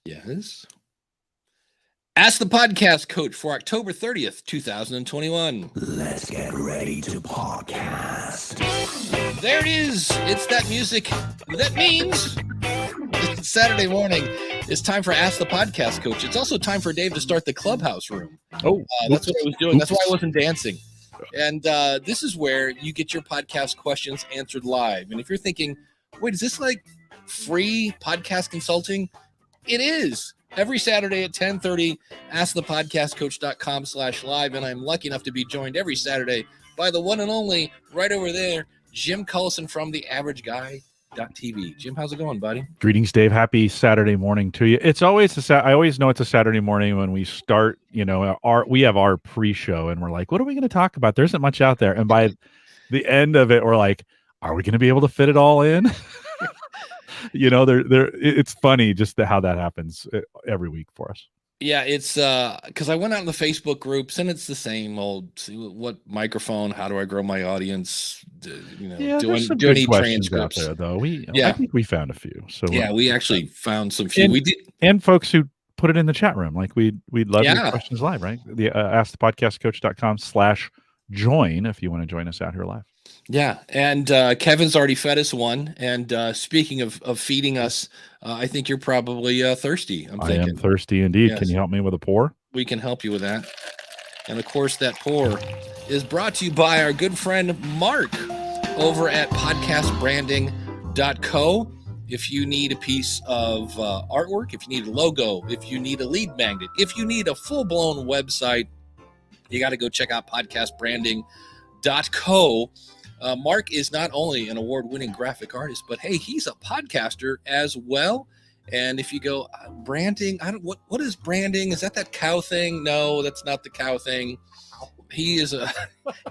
Yes. Ask the Podcast Coach for October 30th, 2021. Let's get ready to podcast. There it is. It's that music. That means it's Saturday morning. It's time for Ask the Podcast Coach. It's also time for Dave to start the clubhouse room. Oh, that's what I was doing. That's why I wasn't dancing. And this is where you get your podcast questions answered live. And if you're thinking, wait, is this like free podcast consulting? It is. Every Saturday at 10:30, askthepodcastcoach.com/live. And I'm lucky enough to be joined every Saturday by the one and only, right over there, Jim Cullison from theaverageguy.tv. Jim, how's it going, buddy? Greetings, Dave. Happy Saturday morning to you. It's always I always know it's a Saturday morning when we start, we have our pre-show and we're like, what are we going to talk about? There isn't much out there. And by the end of it, we're like, are we going to be able to fit it all in? It's funny just how that happens every week for us. Yeah, it's because I went out in the Facebook groups and it's the same old. What microphone? How do I grow my audience? Do any transcripts out there, though? I think we found a few. So we actually found some few. We did, and folks who put it in the chat room. Like we'd love your questions live, right? The askthepodcastcoach.com/join if you want to join us out here live. Yeah, and Kevin's already fed us one. And speaking of feeding us, I think you're probably thirsty. I am thirsty indeed. Yes. Can you help me with a pour? We can help you with that. And of course, that pour is brought to you by our good friend Mark over at podcastbranding.co. If you need a piece of artwork, if you need a logo, if you need a lead magnet, if you need a full-blown website, you got to go check out podcastbranding.co. Mark is not only an award-winning graphic artist, but hey, he's a podcaster as well. And if you go branding, what is branding? Is that cow thing? No, that's not the cow thing. He is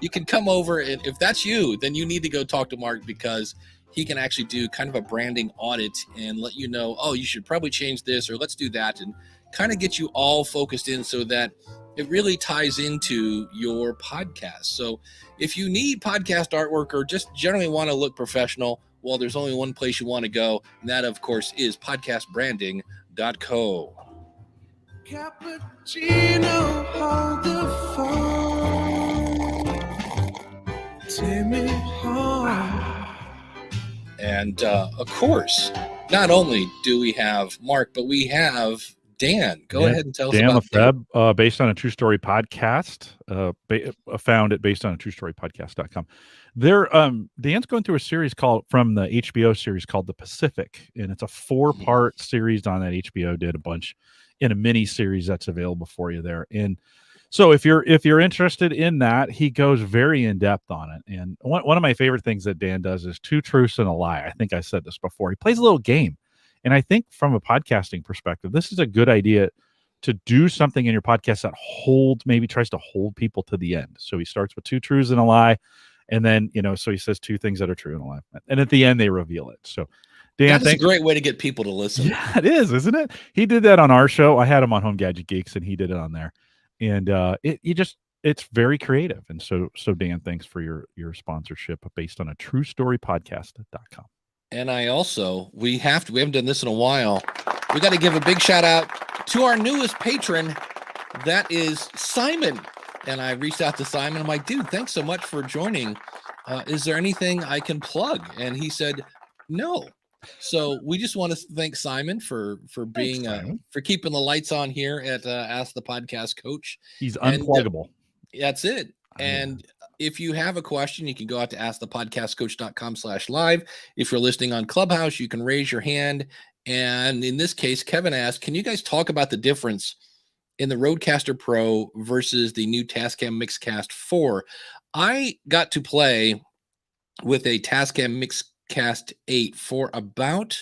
you can come over, and if that's you, then you need to go talk to Mark because he can actually do kind of a branding audit and let you know, oh, you should probably change this or let's do that, and kind of get you all focused in so that it really ties into your podcast. So if you need podcast artwork or just generally want to look professional, well, there's only one place you want to go, and that, of course, is podcastbranding.co. Cappuccino, hold the phone. Take me home. And, of course, not only do we have Mark, but we have Dan. Go ahead and tell us about Dan Lefebvre, based on a true story podcast, found at basedonatruestorypodcast.com. Dan's going through a series from the HBO series called The Pacific, and it's a 4-part series on that. HBO did a bunch in a mini series that's available for you there. And so if you're interested in that, he goes very in depth on it. And one of my favorite things that Dan does is 2 truths and a lie. I think I said this before. He plays a little game. And I think from a podcasting perspective, this is a good idea to do something in your podcast that tries to hold people to the end. So he starts with 2 truths and a lie. And then, so he says 2 things that are true and a lie. And at the end, they reveal it. So Dan, that's a great way to get people to listen. Yeah, it is, isn't it? He did that on our show. I had him on Home Gadget Geeks and he did it on there. And it's very creative. And so Dan, thanks for your sponsorship based on a truestorypodcast.com. And we haven't done this in a while. We got to give a big shout out to our newest patron. That is Simon. And I reached out to Simon. I'm like, dude, thanks so much for joining. Is there anything I can plug? And he said, no. So we just want to thank Simon for being, for keeping the lights on here at Ask the Podcast Coach. He's unpluggable. That's it. And if you have a question, you can go out to askthepodcastcoach.com/live. If you're listening on Clubhouse, you can raise your hand. And in this case, Kevin asked, can you guys talk about the difference in the Rodcaster Pro versus the new Tascam Mixcast 4? I got to play with a Tascam Mixcast 8 for about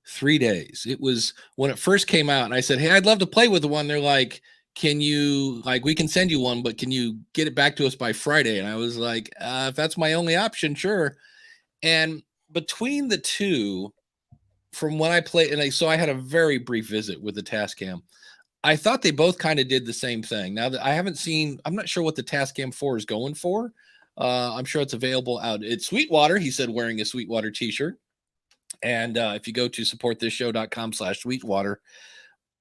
3 days. It was when it first came out, and I said, hey, I'd love to play with the one. They're like, we can send you one, but can you get it back to us by Friday? And I was like, if that's my only option, sure. And between the two, from when I played, so I had a very brief visit with the Tascam. I thought they both kind of did the same thing. Now that I'm not sure what the Tascam 4 is going for. I'm sure it's available out at Sweetwater. He said wearing a Sweetwater t-shirt. And if you go to supportthisShow.com/Sweetwater,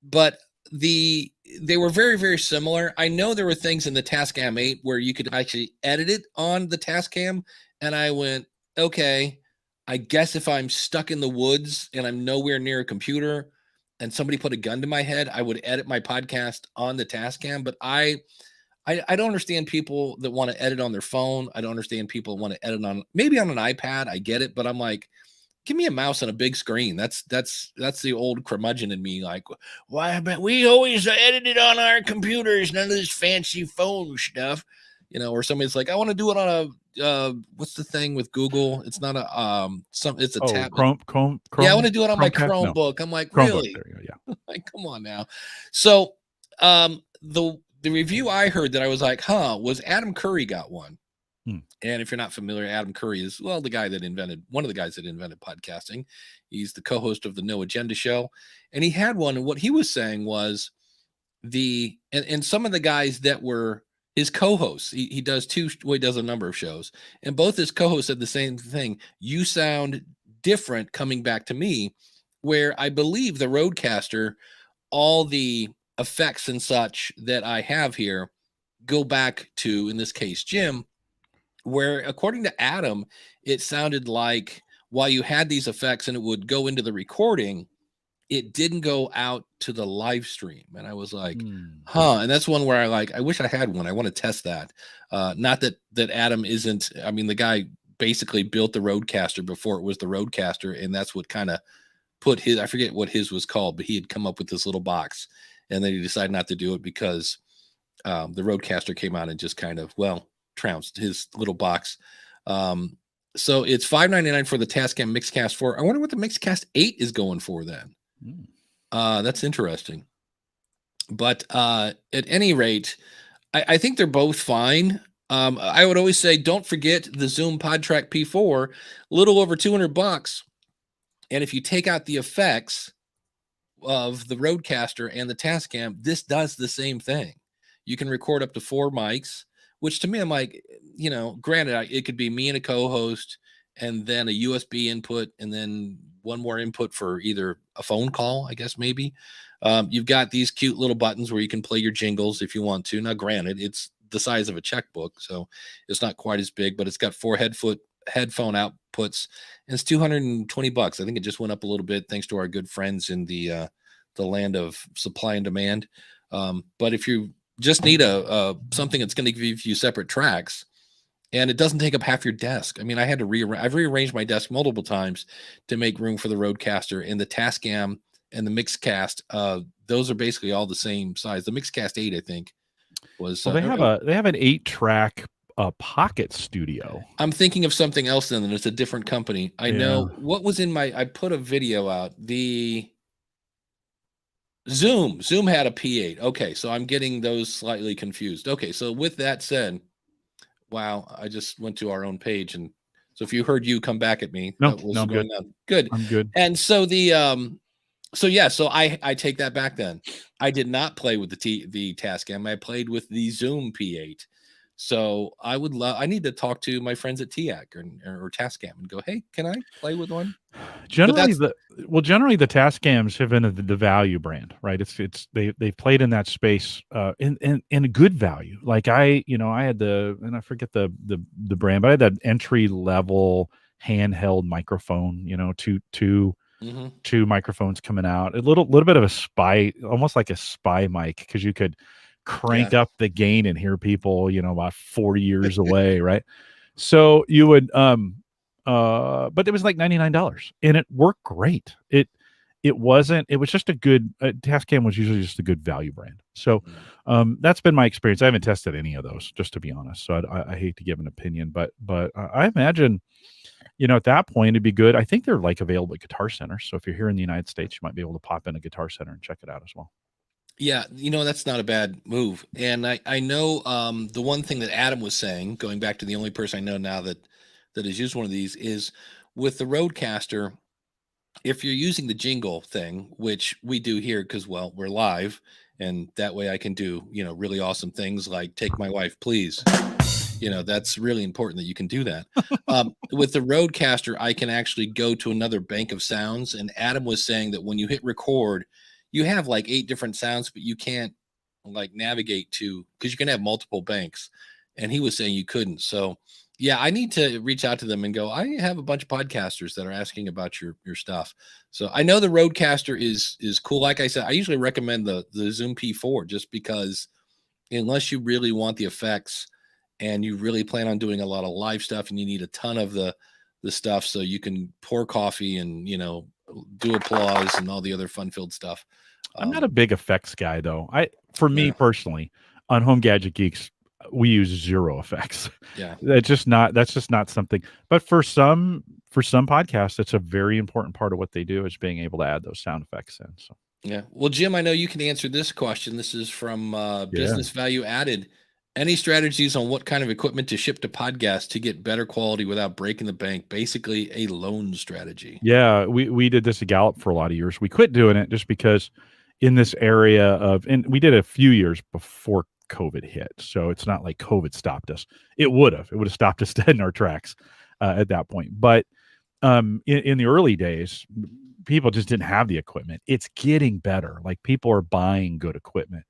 but they were very, very similar. I know there were things in the Tascam 8 where you could actually edit it on the Tascam, and I went, okay, I guess if I'm stuck in the woods and I'm nowhere near a computer and somebody put a gun to my head, I would edit my podcast on the Tascam. But I don't understand people that want to edit on their phone. I don't understand people want to edit on maybe on an iPad. I get it, but I'm like, give me a mouse and a big screen. That's the old curmudgeon in me. Like, why? But we always edited on our computers. None of this fancy phone stuff, Or somebody's like, I want to do it on a what's the thing with Google? It's not a it's a tab. Chrome. Yeah, I want to do it on my Chromecast? Chromebook. I'm like, Chromebook, really? there you go, yeah. Like, come on now. So, the review I heard that I was like, was Adam Curry got one. And if you're not familiar, Adam Curry is, well, one of the guys that invented podcasting. He's the co-host of the No Agenda show. And he had one. And what he was saying was and some of the guys that were his co-hosts, he does he does a number of shows. And both his co-hosts said the same thing. You sound different coming back to me, where I believe the Rodcaster, all the effects and such that I have here go back to, in this case, Jim, where according to Adam, it sounded like while you had these effects and it would go into the recording, it didn't go out to the live stream. And I was like, and that's one where I wish I had one. I want to test that. Not that Adam isn't, I mean, the guy basically built the Rodcaster before it was the Rodcaster. And that's what kind of put I forget what his was called, but he had come up with this little box, and then he decided not to do it because the Rodcaster came out and just kind of, trounced his little box. So it's $5.99 for the Tascam Mixcast 4. I wonder what the Mixcast 8 is going for then. That's interesting. But at any rate, I think they're both fine. I would always say, don't forget the Zoom PodTrack P4, a little over $200. And if you take out the effects of the Rodcaster and the Tascam, this does the same thing. You can record up to 4 mics, which to me, I'm like, granted, it could be me and a co-host and then a USB input and then one more input for either a phone call, I guess, maybe. You've got these cute little buttons where you can play your jingles if you want to. Now, granted, it's the size of a checkbook, so it's not quite as big, but it's got 4 headphone outputs, and it's $220. I think it just went up a little bit thanks to our good friends in the land of supply and demand. But if you just need something that's going to give you separate tracks, and it doesn't take up half your desk. I mean, I've rearranged my desk multiple times to make room for the Rodcaster, and the Tascam and the Mixcast. Those are basically all the same size. The Mixcast 8, I think, was. Well, they have an 8-track Pocket Studio. I'm thinking of something else then, and it's a different company. I know what was in I put a video out. The Zoom had a P8. Okay, so I'm getting those slightly confused. Okay, so with that said, wow, I just went to our own page, and so if you heard you come back at me, no, I'm good. Good. I'm good. And so so I take that back then. I did not play with the Tascam. I played with the Zoom P8. So I need to talk to my friends at TIAC or Tascam and go, hey, can I play with one? Generally the Tascams have been the value brand, right? They've played in that space in a good value. Like I had and I forget the brand, but I had that entry level handheld microphone, two microphones coming out, a little bit of a spy, almost like a spy mic, because you could crank up the gain and hear people, about 40 years away, right? So you would but it was like $99 and it worked great. It was just a good Tascam was usually just a good value brand. So that's been my experience. I haven't tested any of those, just to be honest. So I hate to give an opinion, but I imagine at that point it'd be good. I think they're like available at Guitar Center. So if you're here in the United States, you might be able to pop in a Guitar Center and check it out as well. Yeah, that's not a bad move. And I know the one thing that Adam was saying, going back to the only person I know now that has used one of these, is with the Rodcaster, if you're using the jingle thing, which we do here because, we're live, and that way I can do, really awesome things like Take My Wife, Please. That's really important that you can do that. With the Rodcaster, I can actually go to another bank of sounds. And Adam was saying that when you hit record, you have like 8 different sounds, but you can't like navigate to, because you can have multiple banks. And he was saying you couldn't. So yeah, I need to reach out to them and go, I have a bunch of podcasters that are asking about your stuff. So I know the Rodcaster is cool. Like I said, I usually recommend the Zoom P4 just because unless you really want the effects and you really plan on doing a lot of live stuff and you need a ton of the stuff so you can pour coffee and, you know, do applause and all the other fun-filled stuff. I'm not a big effects guy though. For me Yeah. personally, on Home Gadget Geeks, we use 0 effects. Yeah. That's just not something. But for some podcasts, it's a very important part of what they do is being able to add those sound effects in. So yeah. Well, Jim, I know you can answer this question. This is from Business Value Added. Any strategies on what kind of equipment to ship to podcasts to get better quality without breaking the bank? Basically, a loan strategy. yeah, we did this at Gallup for a lot of years. We quit doing it just because in this area and we did it a few years before COVID hit. So it's not like COVID stopped us. It would have stopped us dead in our tracks at that point. But in the early days, people just didn't have the equipment. It's getting better. Like people are buying good equipment.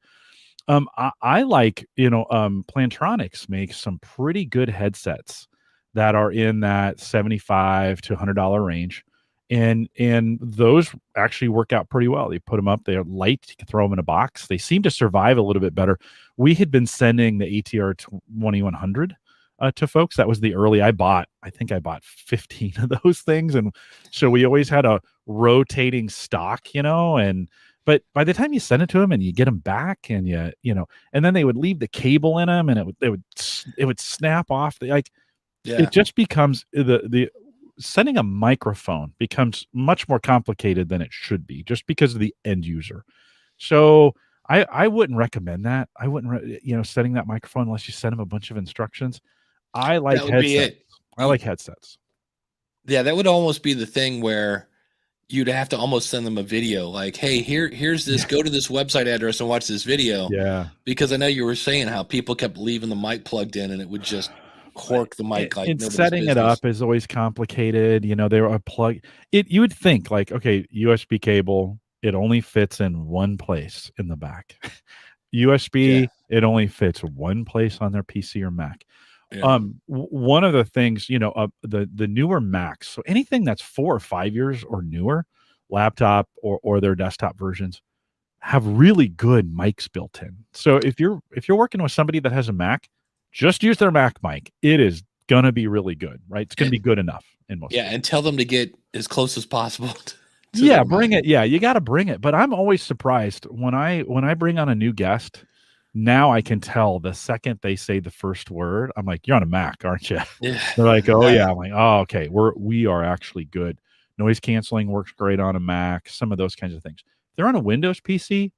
I like, Plantronics makes some pretty good headsets that are in that $75 to $100 range. And those actually work out pretty well. They put them up, they're light, you can throw them in a box. They seem to survive a little bit better. We had been sending the ATR 2100 to folks. That was the early, I think I bought 15 of those things. And so we always had a rotating stock, but by the time you send it to them and you get them back and and then they would leave the cable in them and it would snap off. It just becomes the sending a microphone becomes much more complicated than it should be just because of the end user. So I wouldn't recommend that. I wouldn't, sending that microphone unless you send them a bunch of instructions. I like headsets. I like headsets. Yeah, that would almost be the thing where you'd have to almost send them a video like, hey, here's this, go to this website address and watch this video. Yeah. Because I know you were saying how people kept leaving the mic plugged in and it would just cork the mic like and setting it up is always complicated. There are you would think like, okay, USB cable, it only fits in one place in the back. USB, it only fits one place on their PC or Mac. Yeah. One of the things, the newer Macs, so anything that's 4 or 5 years or newer, laptop or their desktop versions, have really good mics built in. So if you're working with somebody that has a Mac, just use their Mac mic. It is gonna be really good, right? It's gonna be good enough in most. Yeah, and tell them to get as close as possible. Bring it. Yeah, you got to bring it. But I'm always surprised when I bring on a new guest. Now I can tell the second they say the first word, I'm like, you're on a Mac, aren't you? Yeah. They're like, oh yeah. I'm like, oh, okay. We are actually good. Noise canceling works great on a Mac, some of those kinds of things. If they're on a Windows PC,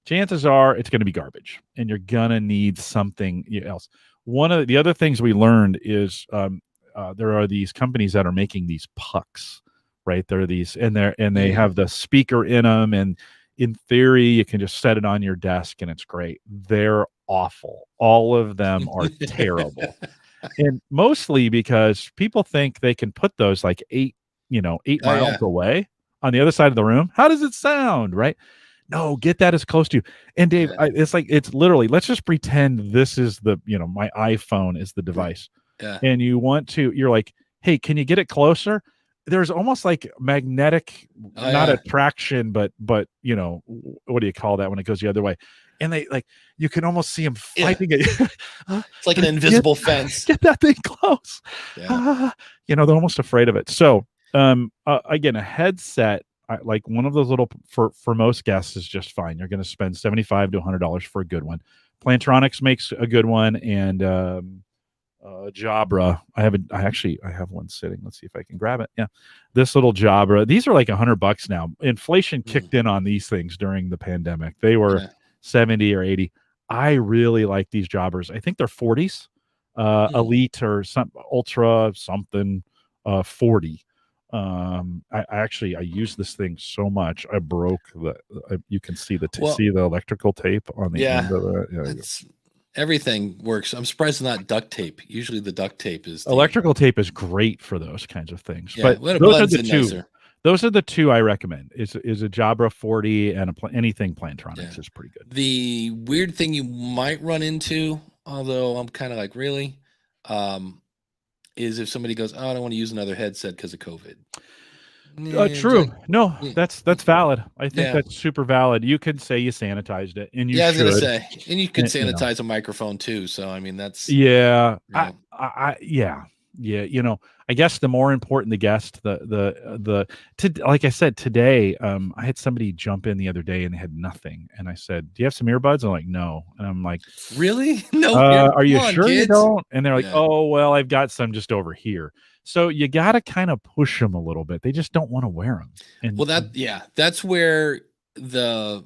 chances are it's going to be garbage and you're going to need something else. One of the other things we learned is there are these companies that are making these pucks, right? There are these and they have the speaker in them, and in theory, you can just set it on your desk and it's great. They're awful. All of them are terrible. And mostly because people think they can put those like 8 miles away on the other side of the room. How does it sound, right? No, get that as close to you. And Dave, it's literally, let's just pretend this is my iPhone is the device. Yeah. And you're like, hey, can you get it closer? There's almost like magnetic, not attraction, but what do you call that when it goes the other way? And they you can almost see them fighting it. It's like an invisible fence. Get that thing close. Yeah. They're almost afraid of it. So again, a headset, like one of those little for most guests is just fine. You're going to spend $75 to $100 for a good one. Plantronics makes a good one, and Jabra. I have one sitting. Let's see if I can grab it. Yeah. This little Jabra. These are like $100 now. Inflation kicked in on these things during the pandemic. They were 70 or 80. I really like these Jabras. I think they're 40s, Elite or some Ultra something 40. I use this thing so much. I broke you can see see the electrical tape on the end of it. Yeah. Everything works. I'm surprised it's not duct tape. Usually the duct tape is electrical tape is great for those kinds of things. Yeah, but those are the two. Those are the two I recommend. Is a Jabra 40 and anything Plantronics is pretty good. The weird thing you might run into, although I'm kind of like, really, is if somebody goes, oh, I don't want to use another headset because of COVID. True. No, yeah. that's valid. I think Yeah. that's super valid. You could say you sanitized it, and you I was should. gonna say, and you could And, you know. sanitize a microphone too. So I mean, that's Yeah. Yeah. Yeah. You know, I guess the more important the guest, like I said today, I had somebody jump in the other day and they had nothing, and I said, "Do you have some earbuds?" I'm like, "No," and I'm like, really? No. Are you Come on, sure you kids. don't? And they're like, Yeah. "Oh, well, I've got some just over here." So you got to kind of push them a little bit. They just don't want to wear them. And Well, that's where either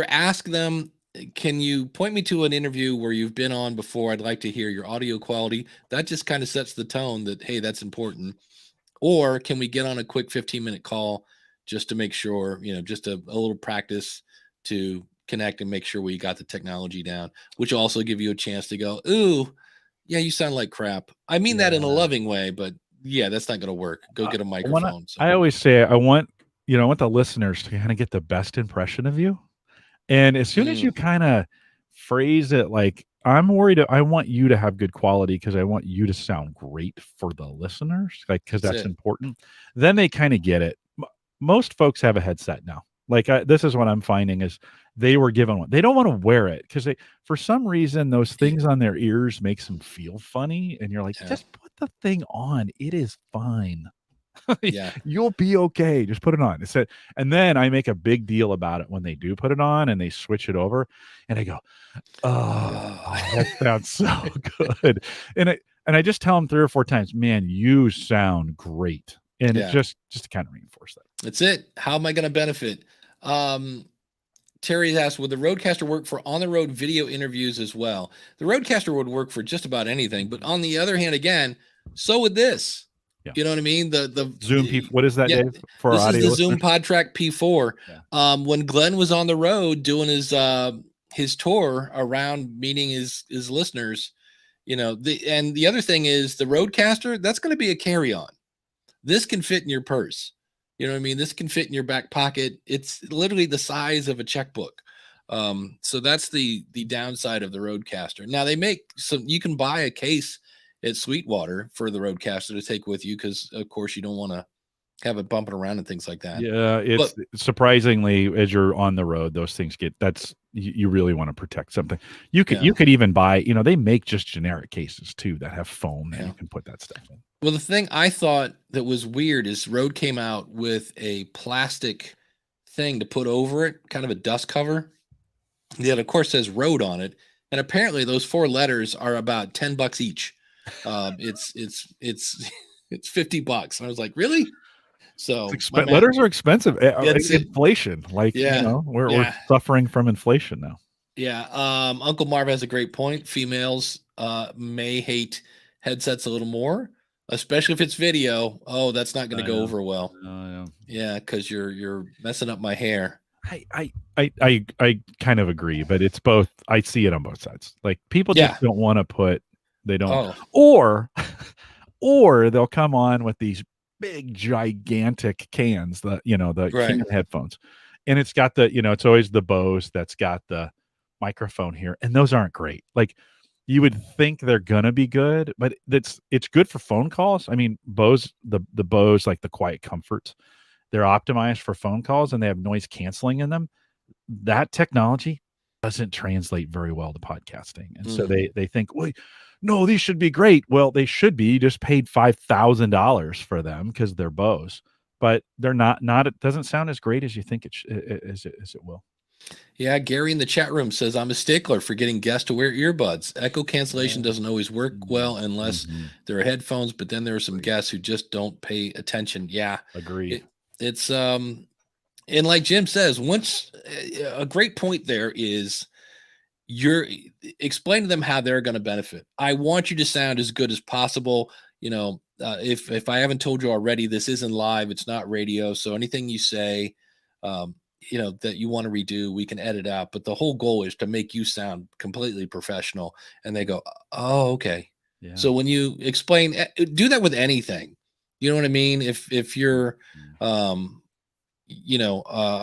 ask them, can you point me to an interview where you've been on before? I'd like to hear your audio quality. That just kind of sets the tone that, hey, that's important. Or can we get on a quick 15-minute call just to make sure, just a little practice to connect and make sure we got the technology down, which will also give you a chance to go, ooh, yeah, you sound like crap. I mean that in a loving way, but yeah, that's not going to work. Go get a microphone. I always say I want the listeners to kind of get the best impression of you. And as soon as you kind of phrase it like, I want you to have good quality because I want you to sound great for the listeners, like, because that's important. Then they kind of get it. Most folks have a headset now. Like this is what I'm finding is they were given one. They don't want to wear it because for some reason, those things on their ears makes them feel funny. And you're like, just put the thing on. It is fine. Yeah, you'll be okay. Just put it on. And then I make a big deal about it when they do put it on and they switch it over, and I go, "Oh, that sounds so good." And I just tell them 3 or 4 times, "Man, you sound great." And it just to kind of reinforce that. That's it. How am I going to benefit? Terry asked, would the Rodcaster work for on-the-road video interviews as well? The Rodcaster would work for just about anything, but on the other hand, again, so would this. Yeah. You know what I mean? The Zoom P. What is that, Dave? For this audio is the listeners? Zoom PodTrack P4. Yeah. When Glenn was on the road doing his tour around meeting his listeners, and the other thing is the Rodcaster, that's going to be a carry-on. This can fit in your purse. You know what I mean? This can fit in your back pocket. It's literally the size of a checkbook. So that's the downside of the Rodcaster. Now they make you can buy a case at Sweetwater for the Rodcaster to take with you because, of course, you don't want to have it bumping around and things like that. Yeah, surprisingly, as you're on the road, those things you really want to protect something. You could even buy, they make just generic cases too that have foam that you can put that stuff in. Well, the thing I thought that was weird is Rode came out with a plastic thing to put over it, kind of a dust cover. That, of course, says Rode on it, and apparently those 4 letters are about $10 each. It's $50, and I was like, really? So letters are expensive. Inflation, we're suffering from inflation now. Yeah. Uncle Marv has a great point. Females may hate headsets a little more, especially if it's video. Oh, that's not going to go over well. Yeah, because you're messing up my hair. I kind of agree, but it's both. I see it on both sides. Like people just don't want to put. They don't, or they'll come on with these big gigantic cans, the can headphones, and it's got it's always the Bose that's got the microphone here, and those aren't great. Like you would think they're gonna be good, but it's good for phone calls. I mean, Bose, the Bose, like the Quiet Comforts, they're optimized for phone calls and they have noise canceling in them. That technology doesn't translate very well to podcasting, and so they think, wait, no, these should be great. Well, they should be. You just paid $5,000 for them because they're Bose, but they're not. It doesn't sound as great as you think as it will. Yeah, Gary in the chat room says, I'm a stickler for getting guests to wear earbuds. Echo cancellation doesn't always work well unless there are headphones, but then there are some guests who just don't pay attention. Yeah, agree. It's and like Jim says, once a great point there is, you're explain to them how they're going to benefit. I want you to sound as good as possible. If I haven't told you already, this isn't live, it's not radio. So anything you say, that you want to redo, we can edit out. But the whole goal is to make you sound completely professional. And they go, oh, okay. Yeah. So when you explain, do that with anything. You know what I mean? If you're, I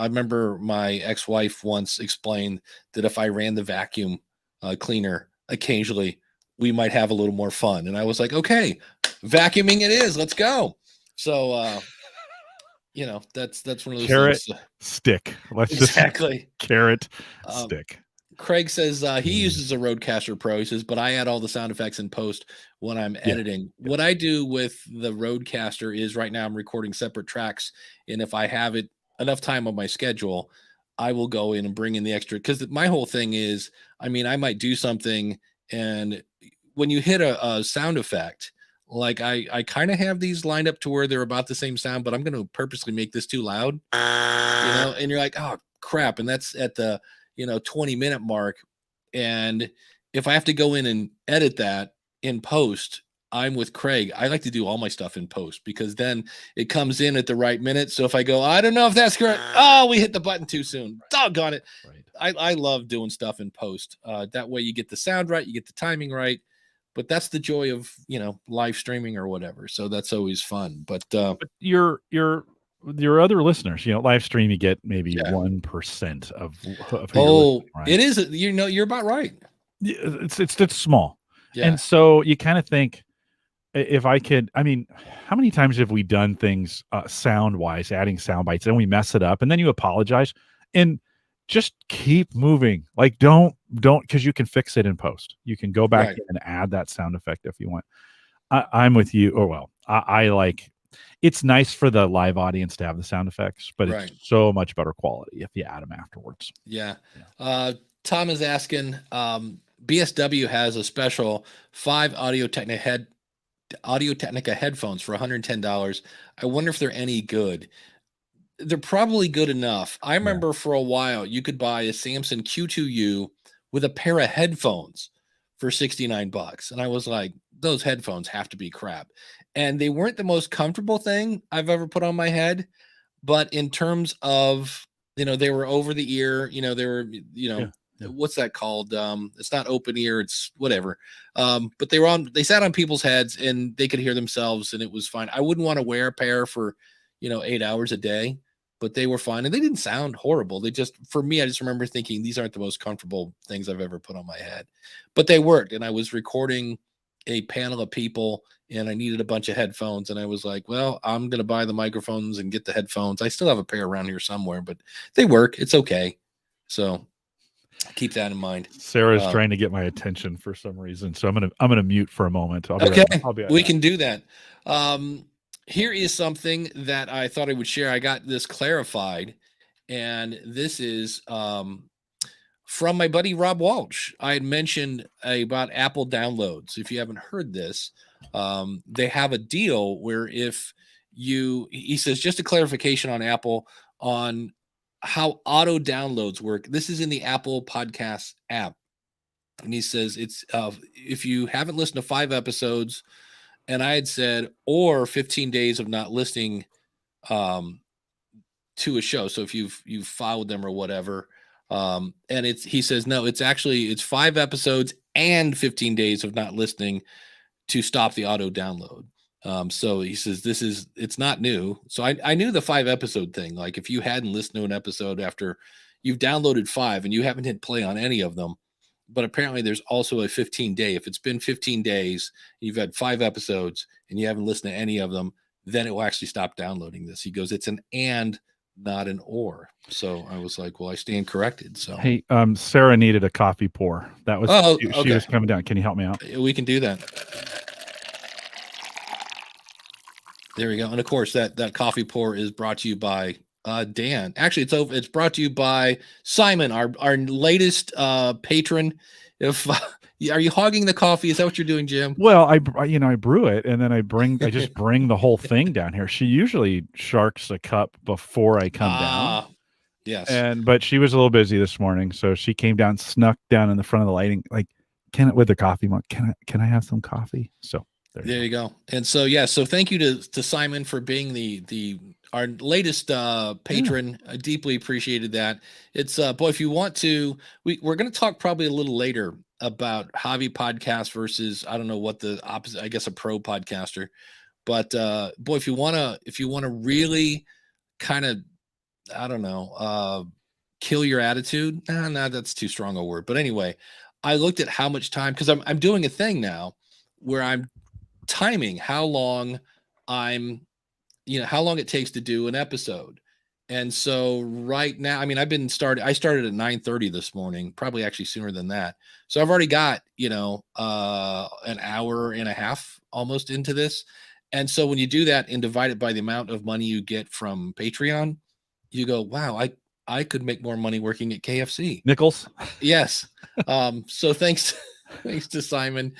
remember my ex-wife once explained that if I ran the vacuum cleaner occasionally, we might have a little more fun. And I was like, okay, vacuuming it is. Let's go. So, that's one of those Carrot, things. stick. Let's Exactly. just carrot, stick. Craig says he uses a Rodcaster Pro. He says, but I add all the sound effects in post when I'm editing. What I do with the Rodcaster is right now I'm recording separate tracks. And if I have it enough time on my schedule, I will go in and bring in the extra. Because my whole thing is, I mean, I might do something. And when you hit a sound effect, like I kind of have these lined up to where they're about the same sound, but I'm going to purposely make this too loud, and you're like, oh, crap. And that's at the 20-minute mark. And if I have to go in and edit that in post, I'm with Craig. I like to do all my stuff in post because then it comes in at the right minute. So if I go, I don't know if that's correct. Oh, we hit the button too soon. Doggone it. Right. I love doing stuff in post. That way you get the sound right, you get the timing right. But that's the joy of, live streaming or whatever. So that's always fun. But your other listeners, live stream, you get maybe 1% of right? It is, you're about right. It's small. Yeah. And so you kind of think, if I could, I mean, how many times have we done things sound wise, adding sound bites, and we mess it up, and then you apologize and just keep moving. Like don't, because you can fix it in post. You can go back and add that sound effect if you want. I'm with you. Or well, I like. It's nice for the live audience to have the sound effects, but it's so much better quality if you add them afterwards. Yeah. Tom is asking, BSW has a special 5 Audio-Technica headphones for $110. I wonder if they're any good. They're probably good enough. I remember for a while you could buy a Samson Q2U with a pair of headphones for $69. And I was like, those headphones have to be crap. And they weren't the most comfortable thing I've ever put on my head. But in terms of, they were over the ear, they were, what's that called? It's not open ear, it's whatever. But they sat on people's heads and they could hear themselves and it was fine. I wouldn't want to wear a pair for, 8 hours a day, but they were fine and they didn't sound horrible. For me, I just remember thinking these aren't the most comfortable things I've ever put on my head, but they worked. And I was recording a panel of people and I needed a bunch of headphones. And I was like, well, I'm going to buy the microphones and get the headphones. I still have a pair around here somewhere, but they work. It's okay. So keep that in mind. Sarah's trying to get my attention for some reason. So I'm going to mute for a moment. We can do that. Here is something that I thought I would share. I got this clarified, and this is from my buddy Rob Walsh. I had mentioned about Apple downloads. If you haven't heard this, they have a deal where he says, just a clarification on Apple on how auto downloads work. This is in the Apple Podcast app. And he says it's if you haven't listened to 5 episodes, and I had said, or 15 days of not listening to a show. So if you've followed them or whatever, and he says, no, it's 5 episodes and 15 days of not listening to stop the auto download. So he says, it's not new. So I knew the 5 episode thing. Like if you hadn't listened to an episode after you've downloaded 5 and you haven't hit play on any of them, but apparently there's also a 15-day. If it's been 15 days, you've had 5 episodes and you haven't listened to any of them, then it will actually stop downloading this. He goes, it's an and, not an or. So I was like, well, I stand corrected. So hey, Sarah needed a coffee pour. That was she was coming down. Can you help me out? We can do that. There we go. And of course, that coffee pour is brought to you by Dan. Actually, it's brought to you by Simon, our latest patron. If are you hogging the coffee? Is that what you're doing, Jim? Well, I brew it and then I just bring the whole thing down here. She usually sharks a cup before I come down. Yes. But she was a little busy this morning, so she came down, snuck down in the front of the lighting, like, with the coffee mug. Can I have some coffee? So there you go. And so so thank you to Simon for being our latest patron. I deeply appreciated that. It's boy, if you want to, we're going to talk probably a little later about hobby podcast versus, I don't know what the opposite, I guess a pro podcaster, But boy, if you wanna really kind of, I don't know, kill your attitude. Nah, that's too strong a word. But anyway, I looked at how much time, because I'm doing a thing now where I'm timing how long how long it takes to do an episode. And so right now, I mean, I started at 9:30 this morning, probably actually sooner than that. So I've already got, an hour and a half almost into this. And so when you do that and divide it by the amount of money you get from Patreon, you go, wow, I could make more money working at KFC. Nichols. Yes. So thanks to Simon.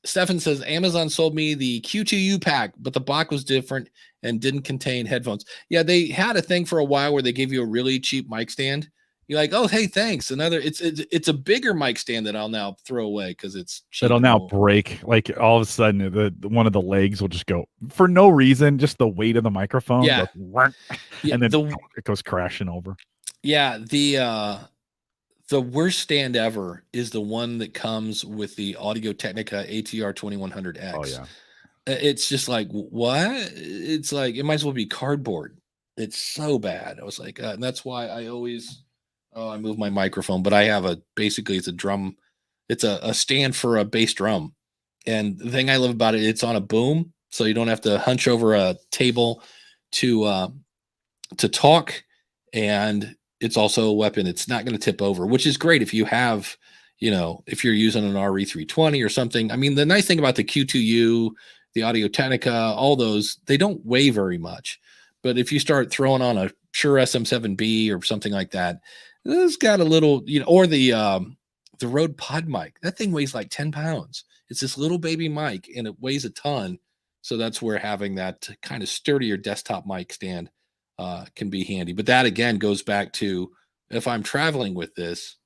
Stefan says Amazon sold me the Q2U pack, but the box was different and didn't contain headphones. Yeah, they had a thing for a while where they gave you a really cheap mic stand. You're like, oh, hey, thanks. It's a bigger mic stand that I'll now throw away because it's cheap. It'll now break. Like all of a sudden, the one of the legs will just go for no reason, just the weight of the microphone. Yeah. Goes, and then it goes crashing over. Yeah, the worst stand ever is the one that comes with the Audio-Technica ATR 2100X. Oh yeah. It's just like, what? It's like, it might as well be cardboard. It's so bad. I was like, and that's why I always, I move my microphone, but I have basically it's a drum. It's a stand for a bass drum. And the thing I love about it, it's on a boom. So you don't have to hunch over a table to talk. And it's also a weapon. It's not going to tip over, which is great if you have, if you're using an RE320 or something. I mean, the nice thing about the Q2U, the Audio-Technica, all those, they don't weigh very much. But if you start throwing on a Shure SM7B or something like that, it's got a little, or the Rode Pod mic, that thing weighs like 10 pounds. It's this little baby mic and it weighs a ton. So that's where having that kind of sturdier desktop mic stand can be handy. But that again goes back to, if I'm traveling with this,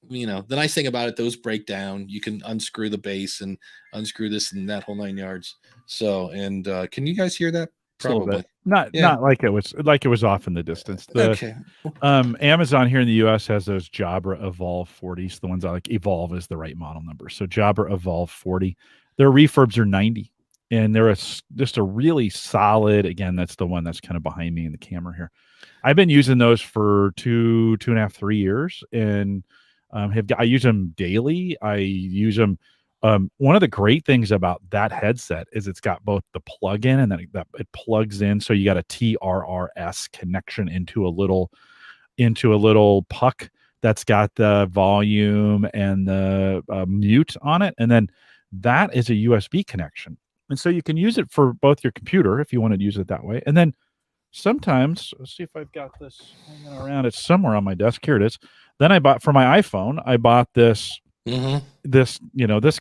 the nice thing about it, those break down. You can unscrew the base and unscrew this and that whole 9 yards. So, and can you guys hear that? Probably not like it was off in the distance. Okay. Amazon here in the US has those Jabra Evolve 40s. The ones I like, Evolve is the right model number. So Jabra Evolve 40, their refurbs are 90. And they're just a really solid, again, that's the one that's kind of behind me in the camera here. I've been using those for 2.5, 3 years, and I use them daily. I use them. One of the great things about that headset is it's got both the plug-in and then it plugs in. So you got a TRRS connection into a little puck that's got the volume and the mute on it. And then that is a USB connection. And so you can use it for both your computer if you want to use it that way. And then sometimes, let's see if I've got this hanging around. It's somewhere on my desk. Here it is. Then I bought for my iPhone, I bought this, this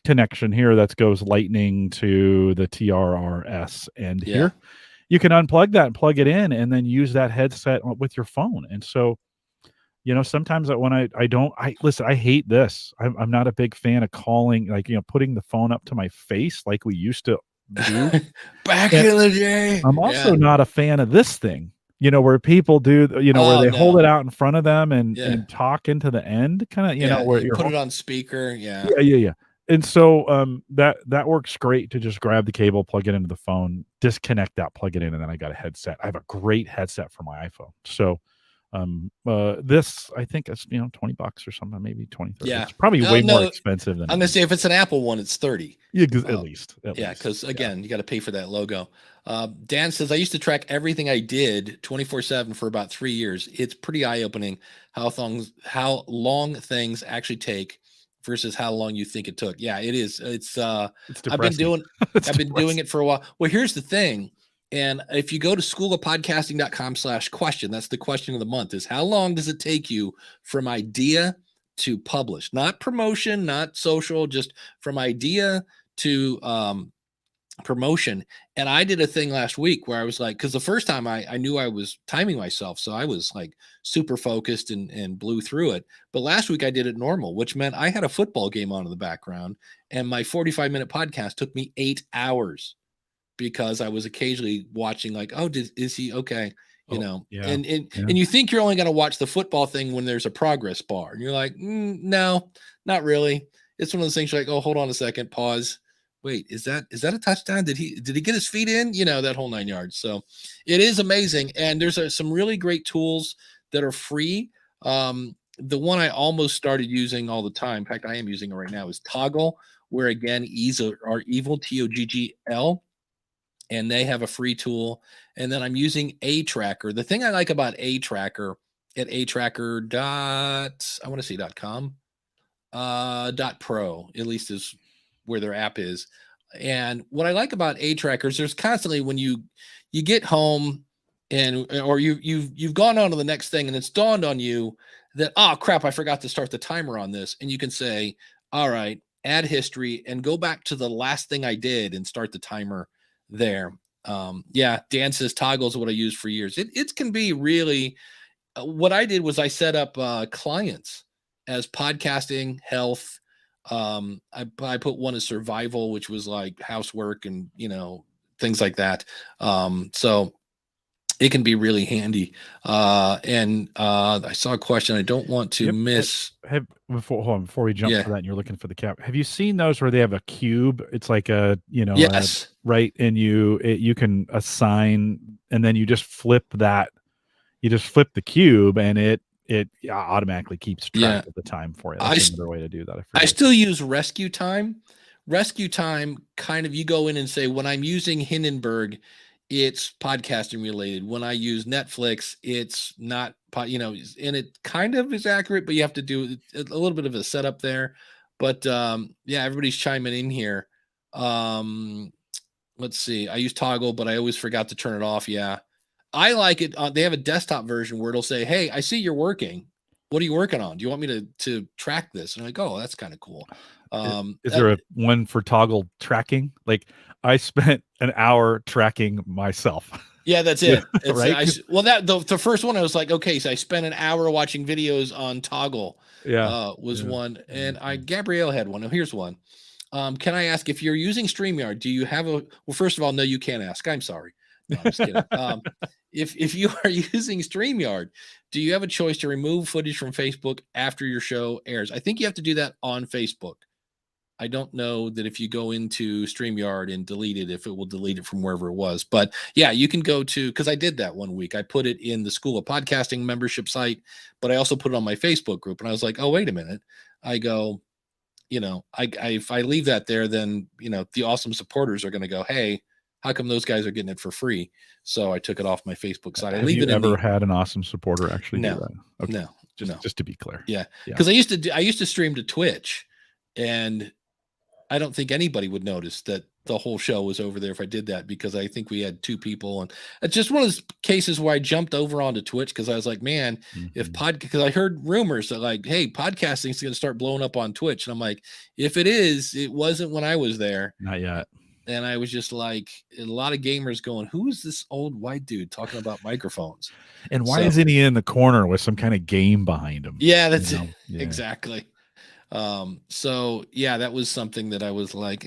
connection here that goes lightning to the TRRS. And here you can unplug that and plug it in and then use that headset with your phone. And so, sometimes when I hate this. I'm not a big fan of calling, putting the phone up to my face like we used to do back in the day. I'm also not a fan of this thing, where people do, where they hold it out in front of them and talk into the end, kind of, where you put it on speaker. Yeah. And so that works great to just grab the cable, plug it into the phone, disconnect that, plug it in, and then I got a headset. I have a great headset for my iPhone. So this I think it's $20 or something, maybe 20, 30. Yeah, it's probably way more expensive than I'm gonna say if it's an Apple one, it's 30. Yeah, at least. Because again, you got to pay for that logo. Dan says I used to track everything I did 24/7 for about 3 years. It's pretty eye-opening how long things actually take versus how long you think it took. Yeah, it is. It's I've been doing it for a while. Well, here's the thing. And if you go to schoolofpodcasting.com/question, that's the question of the month, is how long does it take you from idea to publish? Not promotion, not social, just from idea to promotion. And I did a thing last week where I was like, because the first time I knew I was timing myself. So I was like super focused and blew through it. But last week I did it normal, which meant I had a football game on in the background. And my 45-minute podcast took me 8 hours. Because I was occasionally watching, like, oh, is he okay? And you think you're only going to watch the football thing when there's a progress bar, and you're like, no, not really. It's one of those things you're like, oh, hold on a second, pause. wait, is that a touchdown? Did he get his feet in? That whole 9 yards. So it is amazing. And there's some really great tools that are free. The one I almost started using all the time, in fact, I am using it right now, is Toggle, where again, E's are evil, TOGGL, and they have a free tool. And then I'm using A Tracker. The thing I like about A Tracker at atracker.com, .pro, at least is where their app is. And what I like about A Trackers, there's constantly when you get home or you've gone on to the next thing and it's dawned on you that, oh crap, I forgot to start the timer on this. And you can say, all right, add history and go back to the last thing I did and start the timer there. Yeah, Dan says Toggle's what I used for years. It can be really, what I did was I set up clients as podcasting, health. I put one as survival, which was like housework and, things like that. So it can be really handy. And I saw a question I don't want to miss. Before we jump to that and you're looking for the cap, have you seen those where they have a cube? It's like yes. Right. And you can assign, and then you just flip that. You just flip the cube and it automatically keeps track of the time for you. That's another way to do that. I still use Rescue Time. Rescue Time, kind of, you go in and say, when I'm using Hindenburg, it's podcasting related. When I use Netflix, it's not, and it kind of is accurate, but you have to do a little bit of a setup there. But yeah, everybody's chiming in here. Let's see. I use Toggle, but I always forgot to turn it off. Yeah. I like it. They have a desktop version where it'll say, hey, I see you're working. What are you working on? Do you want me to track this? And I'm like, oh, that's kind of cool. Is there a one for Toggle tracking? Like I spent an hour tracking myself. Yeah, that's it. Right? The first one I was like, okay, so I spent an hour watching videos on Toggle. Was one. And Gabrielle had one. Oh, here's one. Can I ask, if you're using StreamYard, do you have well, first of all, no, you can't ask. I'm sorry. No, I'm just kidding. If you are using StreamYard, do you have a choice to remove footage from Facebook after your show airs? I think you have to do that on Facebook. I don't know that if you go into StreamYard and delete it, if it will delete it from wherever it was. But yeah, you can go to, because I did that one week. I put it in the School of Podcasting membership site, but I also put it on my Facebook group. And I was like, oh, wait a minute. I go, if I leave that there, then, the awesome supporters are going to go, hey, how come those guys are getting it for free? So I took it off my Facebook site. Have you ever had an awesome supporter actually do that? Okay. No, just to be clear. Yeah. Because I used to stream to Twitch, and I don't think anybody would notice that the whole show was over there if I did that, because I think we had 2 people, and it's just one of those cases where I jumped over onto Twitch because I was like, man, because I heard rumors that like, hey, podcasting is going to start blowing up on Twitch, and I'm like, if it is, it wasn't when I was there. Not yet. And I was just like, a lot of gamers going, who is this old white dude talking about microphones? And why isn't he in the corner with some kind of game behind him? Yeah, that's it. Yeah. Exactly. So yeah, that was something that I was like,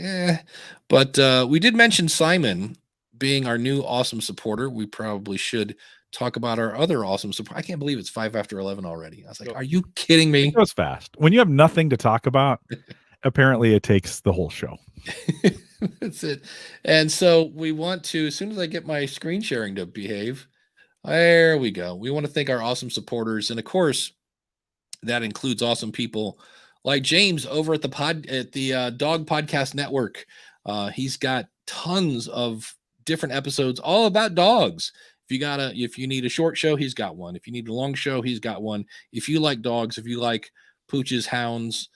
but we did mention Simon being our new awesome supporter. We probably should talk about our other awesome support. I can't believe it's 5 after 11 already. I was like, are you kidding me? It goes fast. When you have nothing to talk about, apparently it takes the whole show. That's it. And so we want to, as soon as I get my screen sharing to behave, there we go. We want to thank our awesome supporters. And of course, that includes awesome people like James over at the Dog Podcast Network. He's got tons of different episodes all about dogs. If you need a short show, he's got one. If you need a long show, he's got one. If you like dogs, if you like pooches, hounds,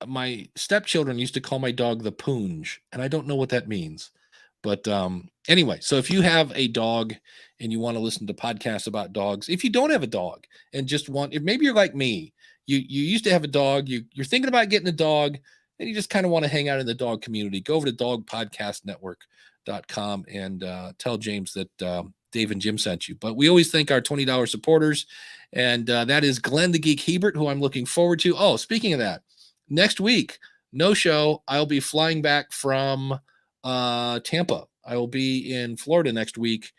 my stepchildren used to call my dog the Poonge, and I don't know what that means. But anyway, so if you have a dog and you want to listen to podcasts about dogs, if you don't have a dog and just if maybe you're like me, you used to have a dog, you're thinking about getting a dog, and you just kind of want to hang out in the dog community, go over to dogpodcastnetwork.com and tell James that Dave and Jim sent you. But we always thank our $20 supporters, and that is Glenn the Geek Hebert, who I'm looking forward to. Oh, speaking of that, next week, no show. I'll be flying back from Tampa. I will be in Florida next week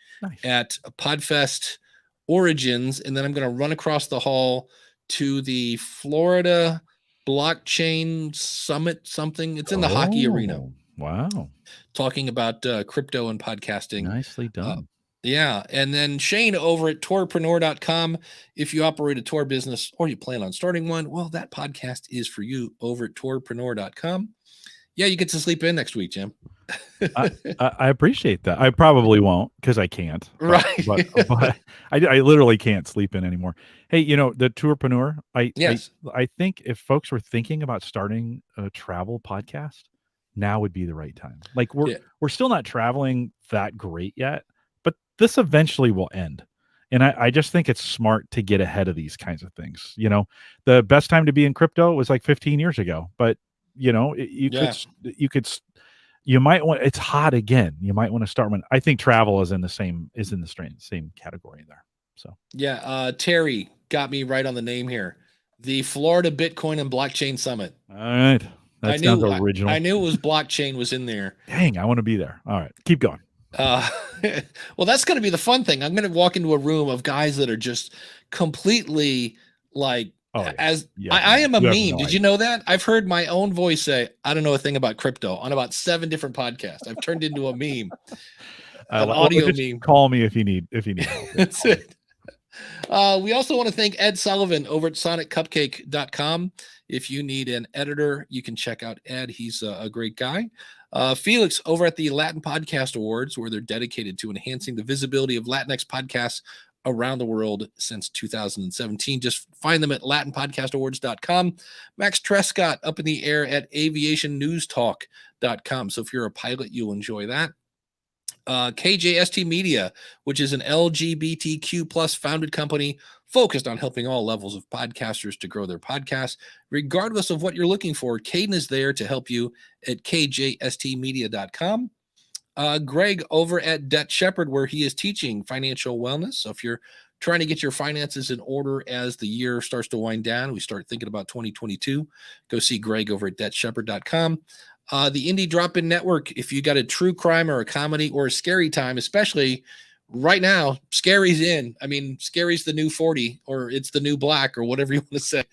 at Podfest Origins, and then I'm going to run across the hall to the Florida Blockchain Summit something. It's in the hockey arena. Wow. Talking about crypto and podcasting. Nicely done. Yeah. And then Shane over at tourpreneur.com. If you operate a tour business or you plan on starting one, well, that podcast is for you over at tourpreneur.com. Yeah, you get to sleep in next week, Jim. I appreciate that. I probably won't because I can't. Right. But I literally can't sleep in anymore. Hey, the Tourpreneur, I think if folks were thinking about starting a travel podcast, now would be the right time. Like we're still not traveling that great yet, but this eventually will end. And I just think it's smart to get ahead of these kinds of things. The best time to be in crypto was like 15 years ago, but you might want, it's hot again. You might want to start when I think travel is in the same category there. So yeah, Terry got me right on the name here. The Florida Bitcoin and Blockchain Summit. All right. That sounds original. I knew it was blockchain was in there. Dang, I want to be there. All right, keep going. Well, that's going to be the fun thing. I'm going to walk into a room of guys that are just completely like, I am a meme. Did you know that? I've heard my own voice say, I don't know a thing about crypto on about 7 different podcasts. I've turned into a meme. An audio meme. Call me if you need help. That's it. We also want to thank Ed Sullivan over at soniccupcake.com. If you need an editor, you can check out Ed. He's a great guy. Felix over at the Latin Podcast Awards, where they're dedicated to enhancing the visibility of Latinx podcasts around the world since 2017. Just find them at latinpodcastawards.com. Max Trescott up in the air at aviationnewstalk.com. So if you're a pilot, you'll enjoy that. KJST Media, which is an LGBTQ plus founded company focused on helping all levels of podcasters to grow their podcasts. Regardless of what you're looking for, Caden is there to help you at kjstmedia.com. Greg over at Debt Shepherd, where he is teaching financial wellness. So if you're trying to get your finances in order as the year starts to wind down, we start thinking about 2022, go see Greg over at debtshepherd.com. The Indie Drop-In Network, if you got a true crime or a comedy or a scary time, especially right now, scary's in. I mean, scary's the new 40, or it's the new black, or whatever you want to say.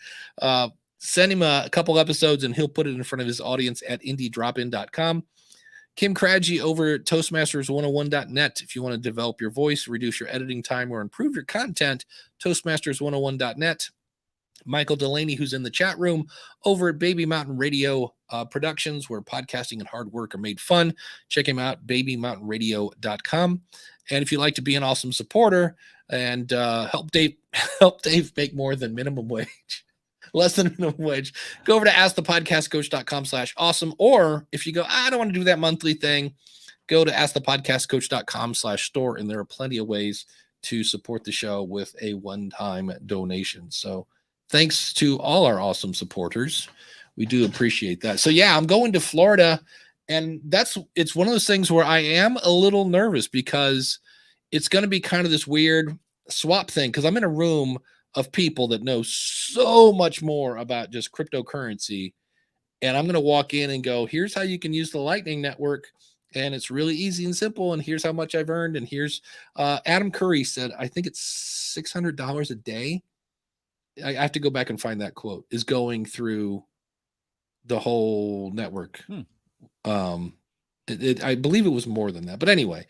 Send him a couple episodes and he'll put it in front of his audience at indiedropin.com. Kim Craggy over at Toastmasters101.net. If you want to develop your voice, reduce your editing time, or improve your content, Toastmasters101.net. Michael Delaney, who's in the chat room over at Baby Mountain Radio Productions, where podcasting and hard work are made fun. Check him out, babymountainradio.com. And if you'd like to be an awesome supporter and help Dave make more than minimum wage, less than minimum wage, go over to askthepodcastcoach.com/awesome. Or if you go, I don't want to do that monthly thing, go to askthepodcastcoach.com/store. And there are plenty of ways to support the show with a one-time donation. So thanks to all our awesome supporters. We do appreciate that. So yeah, I'm going to Florida, and it's one of those things where I am a little nervous because it's going to be kind of this weird swap thing, because I'm in a room of people that know so much more about just cryptocurrency. And I'm going to walk in and go, here's how you can use the Lightning Network. And it's really easy and simple. And here's how much I've earned. And here's Adam Curry said, I think it's $600 a day. I have to go back and find that quote, is going through the whole network. I believe it was more than that, but anyway,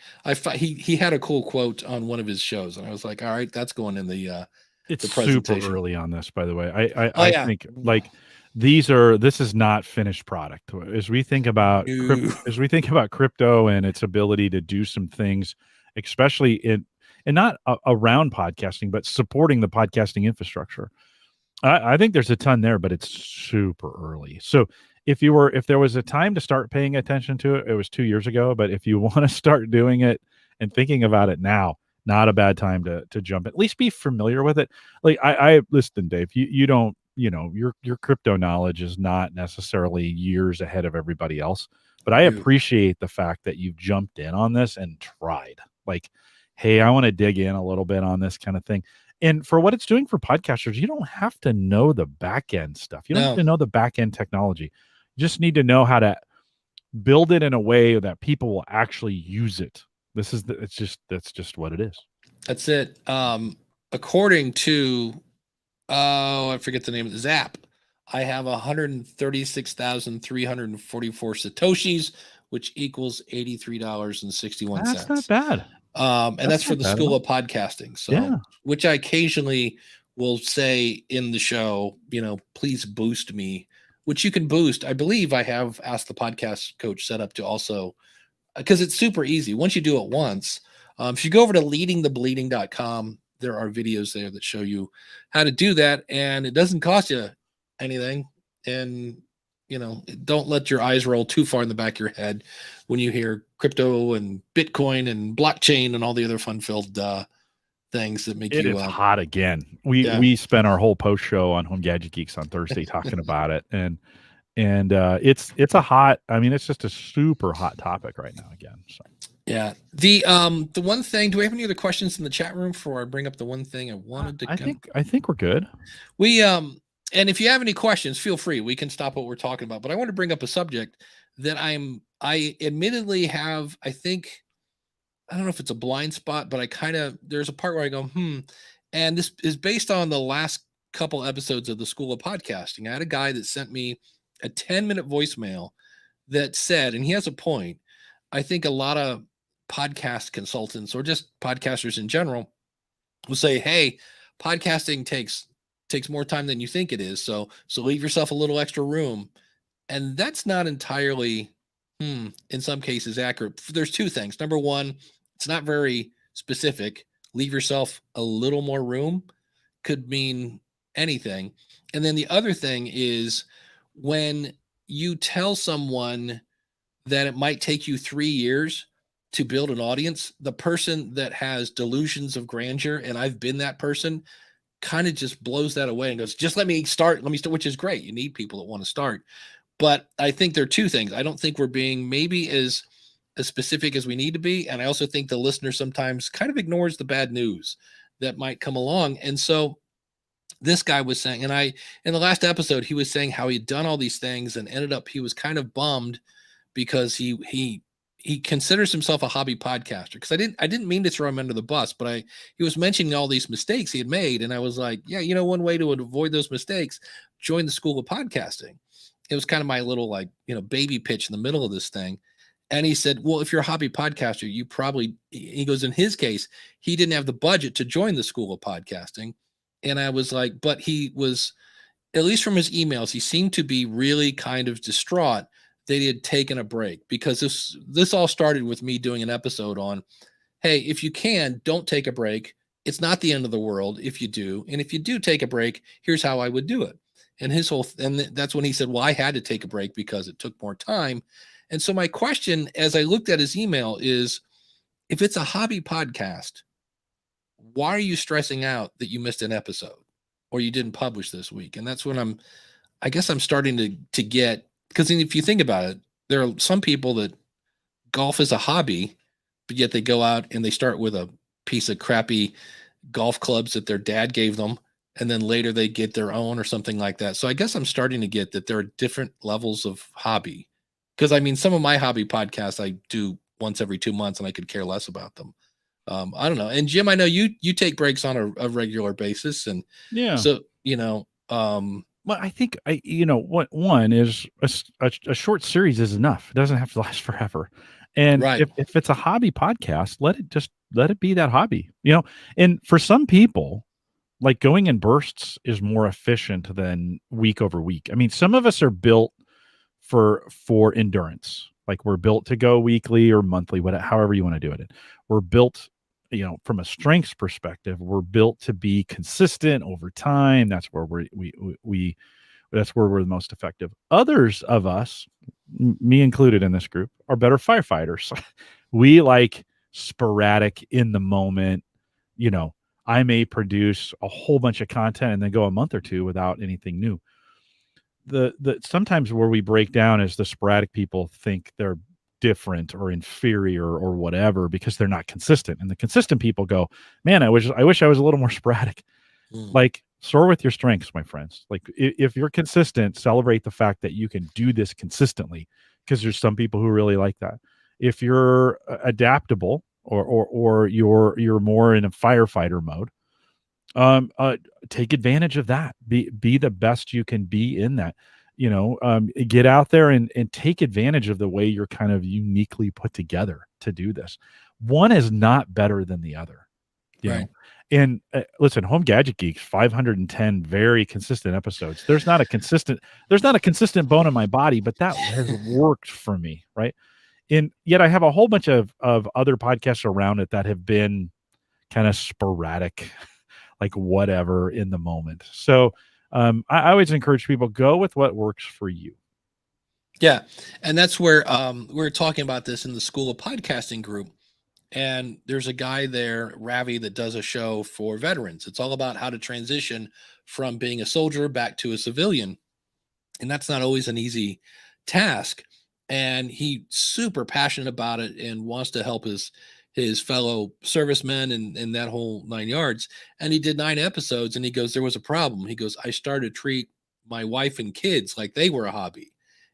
he had a cool quote on one of his shows, and I was like, all right, that's going in the it's super early on this, by the way. I think like this is not finished product as we think about crypto and its ability to do some things, especially and not around podcasting, but supporting the podcasting infrastructure. I think there's a ton there, but it's super early. So if there was a time to start paying attention to it, it was 2 years ago. But if you want to start doing it and thinking about it now, not a bad time to jump in. At least be familiar with it. Like I listen, Dave, you don't, your crypto knowledge is not necessarily years ahead of everybody else. But I appreciate the fact that you've jumped in on this and tried. Like, hey, I want to dig in a little bit on this kind of thing. And for what it's doing for podcasters, you don't have to know the back end stuff. You don't have to know the back end technology. You just need to know how to build it in a way that people will actually use it. That's just what it is. That's it. According to, I forget the name of the Zap. I have 136,344 Satoshis, which equals $83.61. That's not bad. And that's for not the bad at School all. of Podcasting. So, Yeah. which I occasionally will say in the show, please boost me, which you can boost. I believe I have asked the podcast coach set up to also, because it's super easy. Once you do it once, if you go over to leadingthebleeding.com, there are videos there that show you how to do that. And it doesn't cost you anything. And, don't let your eyes roll too far in the back of your head when you hear crypto and Bitcoin and blockchain and all the other fun-filled things that make It you is hot again. We spent our whole post show on Home Gadget Geeks on Thursday talking about it, and it's a hot. I mean, it's just a super hot topic right now again. So. Yeah. The one thing. Do we have any other questions in the chat room before I bring up the one thing I wanted to? I think we're good. We and if you have any questions, feel free. We can stop what we're talking about. But I want to bring up a subject that I admittedly have. I think, I don't know if it's a blind spot, but there's a part where I go, and this is based on the last couple episodes of the School of Podcasting. I had a guy that sent me a 10-minute voicemail that said, and he has a point, I think a lot of podcast consultants or just podcasters in general will say, hey, podcasting takes more time than you think it is. So leave yourself a little extra room. And that's not entirely, in some cases, accurate. There's two things. Number one, it's not very specific. Leave yourself a little more room could mean anything. And then the other thing is when you tell someone that it might take you 3 years to build an audience, the person that has delusions of grandeur, and I've been that person, kind of just blows that away and goes, just let me start, which is great. You need people that want to start. But I think there are two things. I don't think we're being maybe as specific as we need to be. And I also think the listener sometimes kind of ignores the bad news that might come along. And so this guy was saying, and in the last episode, he was saying how he'd done all these things and ended up, he was kind of bummed because he considers himself a hobby podcaster. Because I didn't mean to throw him under the bus, but he was mentioning all these mistakes he had made. And I was like, yeah, one way to avoid those mistakes, join the School of Podcasting. It was kind of my little baby pitch in the middle of this thing. And he said, well, if you're a hobby podcaster, you probably, he goes, in his case, he didn't have the budget to join the School of Podcasting. And I was like, but he was, at least from his emails, he seemed to be really kind of distraught that he had taken a break, because this all started with me doing an episode on, hey, if you can, don't take a break. It's not the end of the world if you do. And if you do take a break, here's how I would do it. And and that's when he said, well, I had to take a break because it took more time. And so my question, as I looked at his email, is if it's a hobby podcast, why are you stressing out that you missed an episode or you didn't publish this week? And that's when I guess I'm starting to get, because if you think about it, there are some people that golf is a hobby, but yet they go out and they start with a piece of crappy golf clubs that their dad gave them. And then later they get their own or something like that. So I guess I'm starting to get that there are different levels of hobby. Because I mean, some of my hobby podcasts I do once every 2 months and I could care less about them. I don't know. And Jim, I know you take breaks on a regular basis. And yeah, so, well, I think what one is a short series is enough. It doesn't have to last forever. And right. if it's a hobby podcast, let it be that hobby, and for some people, like going in bursts is more efficient than week over week. I mean, some of us are built for endurance. Like we're built to go weekly or monthly, however you want to do it. We're built, from a strengths perspective, we're built to be consistent over time. That's where that's where we're the most effective. Others of us, me included in this group, are better firefighters. We like sporadic, in the moment. I may produce a whole bunch of content and then go a month or two without anything new. The sometimes where we break down is the sporadic people think they're different or inferior or whatever because they're not consistent, and the consistent people go, man, I wish I was a little more sporadic. Like, soar with your strengths, my friends. Like, if you're consistent, celebrate the fact that you can do this consistently, because there's some people who really like that. If you're adaptable or you're more in a firefighter mode, Take advantage of that. Be the best you can be in that. Get out there and take advantage of the way you're kind of uniquely put together to do this. One is not better than the other, you Right. know. And listen, Home Gadget Geeks, 510 very consistent episodes. There's not a consistent bone in my body, but that has worked for me, right? And yet I have a whole bunch of other podcasts around it that have been kind of sporadic, like whatever in the moment. So I always encourage people, go with what works for you. Yeah. And that's where we're talking about this in the School of Podcasting group. And there's a guy there, Ravi, that does a show for veterans. It's all about how to transition from being a soldier back to a civilian. And that's not always an easy task. And he's super passionate about it and wants to help his fellow servicemen and that whole 9 yards. And he did 9 episodes and he goes, there was a problem. He goes, I started to treat my wife and kids like they were a hobby.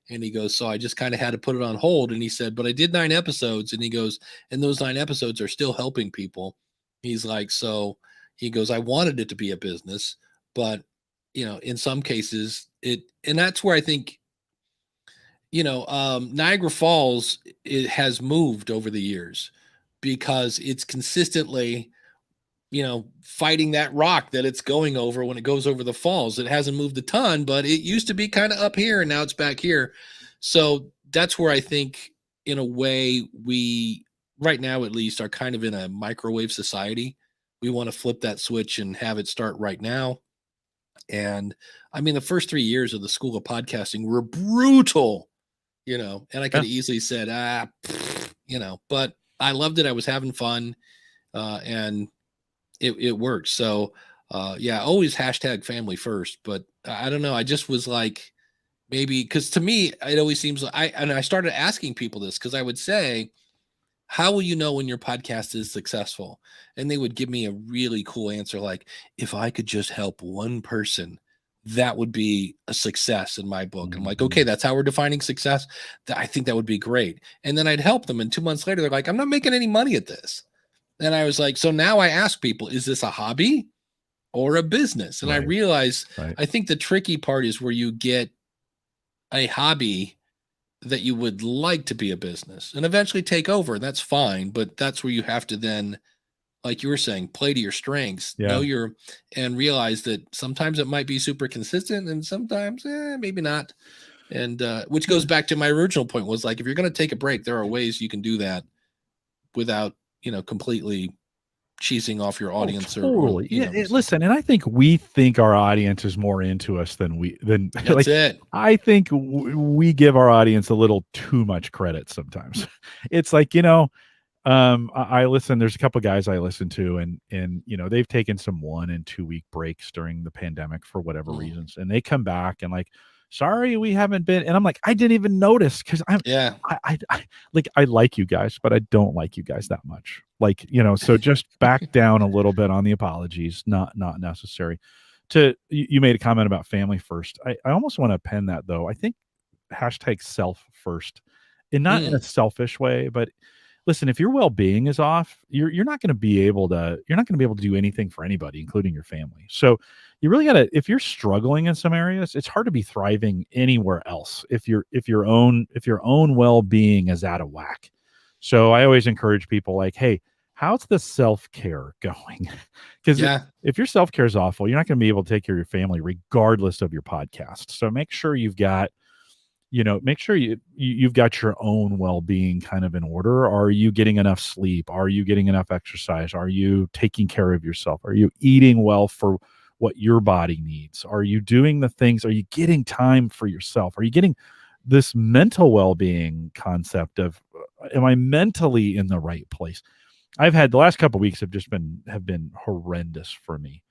And he goes, so I just kind of had to put it on hold. And he said, but I did 9 episodes. And he goes, and those 9 episodes are still helping people. He's like, so he goes, I wanted it to be a business, but in some cases and that's where I think, Niagara Falls, it has moved over the years because it's consistently, fighting that rock that it's going over when it goes over the falls. It hasn't moved a ton, but it used to be kind of up here and now it's back here. So that's where I think, in a way, we right now at least are kind of in a microwave society. We want to flip that switch and have it start right now. And I mean, the first 3 years of the School of Podcasting were brutal, and I could have easily said, but I loved it. I was having fun. And it worked. So, always hashtag family first, but I don't know. I just was like, maybe, cause to me, it always seems like I started asking people this, cause I would say, how will you know when your podcast is successful? And they would give me a really cool answer. Like, if I could just help one person, that would be a success in my book. I'm like, okay, that's how we're defining success. I think that would be great. And then I'd help them. And 2 months later, they're like, I'm not making any money at this. And I was like, so now I ask people, is this a hobby or a business? And I realize, I think the tricky part is where you get a hobby that you would like to be a business and eventually take over. That's fine. But that's where you have to then, like you were saying, play to your strengths, and realize that sometimes it might be super consistent and sometimes maybe not. And which goes back to my original point, was like, if you're going to take a break, there are ways you can do that without, completely cheesing off your audience. Totally. Listen, and I think we think our audience is more into us than that's it. I think we give our audience a little too much credit sometimes. It's like, I listen, there's a couple of guys I listen to and they've taken some 1 and 2 week breaks during the pandemic for whatever reasons. And they come back and like, sorry, we haven't been. And I'm like, I didn't even notice. Cause I like you guys, but I don't like you guys that much. Like, so just back down a little bit on the apologies. Not necessary. You made a comment about family first. I almost want to pen that though. I think hashtag self first, and not in a selfish way, but listen, if your well-being is off, you're not going to be able to do anything for anybody, including your family. So you really got to, if you're struggling in some areas, it's hard to be thriving anywhere else if your own well-being is out of whack. So I always encourage people like, hey, how's the self-care going? Because if your self-care is awful, you're not going to be able to take care of your family regardless of your podcast. So make sure you've got you've got your own well-being kind of in order. Are you getting enough sleep? Are you getting enough exercise? Are you taking care of yourself? Are you eating well for what your body needs? Are you doing the things? Are you getting time for yourself? Are you getting this mental well-being concept of, am I mentally in the right place? I've had the last couple of weeks have been horrendous for me.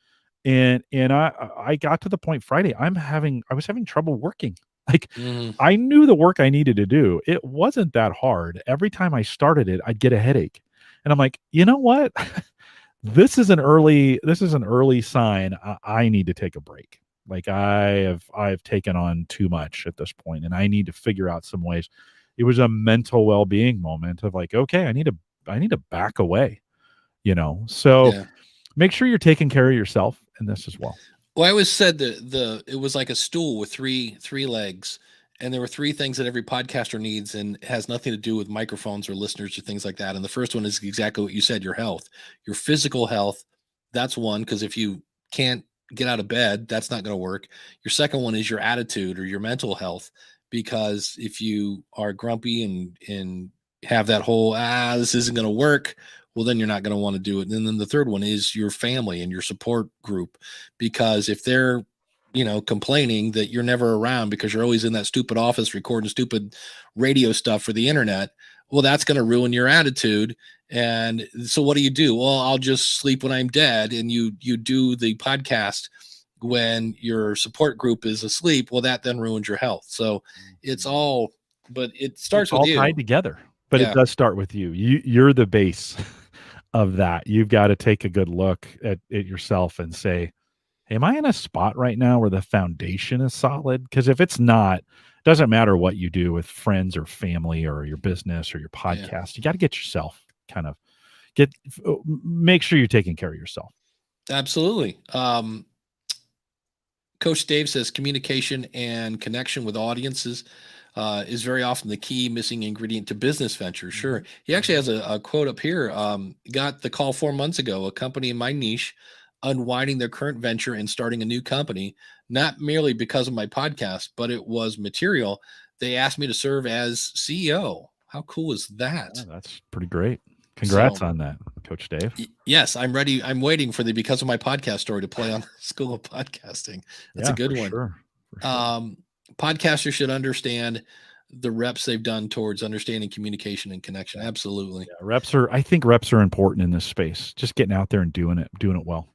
And I got to the point Friday, I was having trouble working. Like I knew the work I needed to do. It wasn't that hard. Every time I started it, I'd get a headache. And I'm like, you know what? This is an early sign. I need to take a break. Like I've taken on too much at this point, and I need to figure out some ways. It was a mental well-being moment of like, okay, I need to back away, So make sure you're taking care of yourself in this as well. Well, I always said that it was like a stool with three legs, and there were three things that every podcaster needs, and it has nothing to do with microphones or listeners or things like that. And the first one is exactly what you said: your health, your physical health. That's one, because if you can't get out of bed, that's not going to work. Your second one is your attitude or your mental health, because if you are grumpy and have that whole this isn't going to work, well, then you're not going to want to do it. And then the third one is your family and your support group, because if they're, complaining that you're never around because you're always in that stupid office recording stupid radio stuff for the internet, well, that's going to ruin your attitude. And so what do? Well, I'll just sleep when I'm dead. And you do the podcast when your support group is asleep. Well, that then ruins your health. So it starts with all you. tied together, but it does start with you. You're the base of that. You've got to take a good look at yourself and say, am I in a spot right now where the foundation is solid? Because if it's not, it doesn't matter what you do with friends or family or your business or your podcast. You got to get yourself make sure you're taking care of yourself. Absolutely. Coach Dave says communication and connection with audiences is very often the key missing ingredient to business ventures. Sure. He actually has a quote up here. Got the call 4 months ago, a company in my niche unwinding their current venture and starting a new company, not merely because of my podcast, but it was material. They asked me to serve as CEO. How cool is that? Yeah, that's pretty great. Congrats on that, Coach Dave. Yes, I'm ready. I'm waiting for the because of my podcast story to play on School of Podcasting. That's a good one. Sure. For sure. Podcasters should understand the reps they've done towards understanding communication and connection. Absolutely. Yeah, I think reps are important in this space. Just getting out there and doing it well.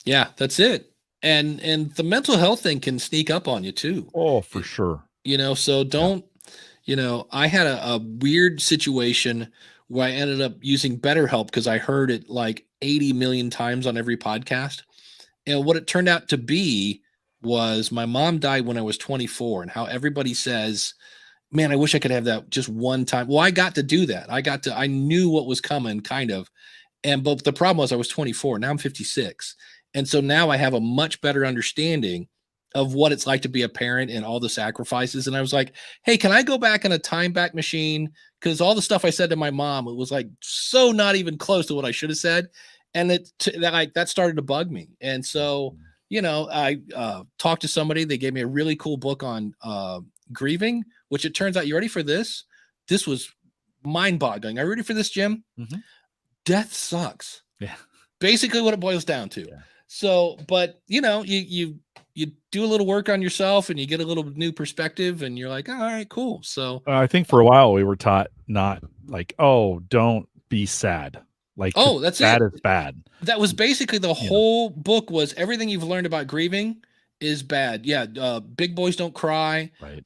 Yeah, that's it. And the mental health thing can sneak up on you too. Oh, for sure. So don't, I had a weird situation where I ended up using BetterHelp because I heard it like 80 million times on every podcast. And what it turned out to be was my mom died when I was 24, and how everybody says, man, I wish I could have that just one time. Well, I got to do that. I knew what was coming kind of. But the problem was I was 24. Now I'm 56. And so now I have a much better understanding of what it's like to be a parent and all the sacrifices. And I was like, hey, can I go back in a time back machine? Because all the stuff I said to my mom, it was like so not even close to what I should have said. And that started to bug me. And so, I talked to somebody. They gave me a really cool book on grieving, which it turns out, you ready for this? This was mind-boggling. Are you ready for this, Jim? Mm-hmm. Death sucks. Yeah. Basically what it boils down to. Yeah. So, but you do a little work on yourself and you get a little new perspective and you're like, oh, all right, cool. So I think for a while we were taught not like, oh, don't be sad. Like, oh, that's sad it. is bad. That was basically the whole book was everything you've learned about grieving is bad. Yeah. Big boys don't cry. Right.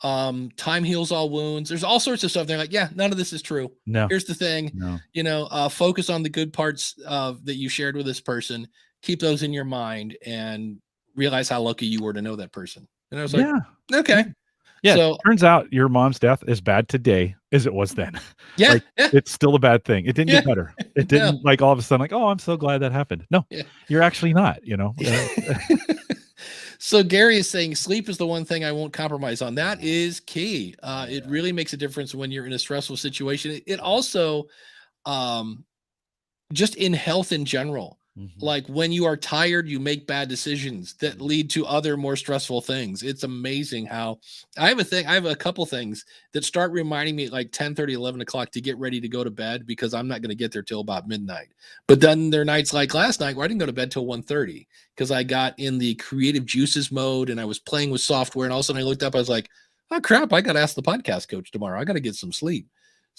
Time heals all wounds. There's all sorts of stuff. They're like, yeah, none of this is true. No. Here's the thing. No. Focus on the good parts that you shared with this person. Keep those in your mind and realize how lucky you were to know that person. And I was like, okay. Yeah. So turns out your mom's death is bad today as it was then. Yeah. It's still a bad thing. It didn't get better. It didn't like all of a sudden like, oh, I'm so glad that happened. No, you're actually not, So Gary is saying sleep is the one thing I won't compromise on. That is key. It really makes a difference when you're in a stressful situation. It also, just in health in general, like when you are tired, you make bad decisions that lead to other more stressful things. It's amazing how I have a couple things that start reminding me at like 10:30, 11 o'clock to get ready to go to bed because I'm not going to get there till about midnight. But then there are nights like last night where I didn't go to bed till 1:30 because I got in the creative juices mode and I was playing with software. And all of a sudden I looked up, I was like, oh crap, I got to ask the podcast coach tomorrow. I got to get some sleep.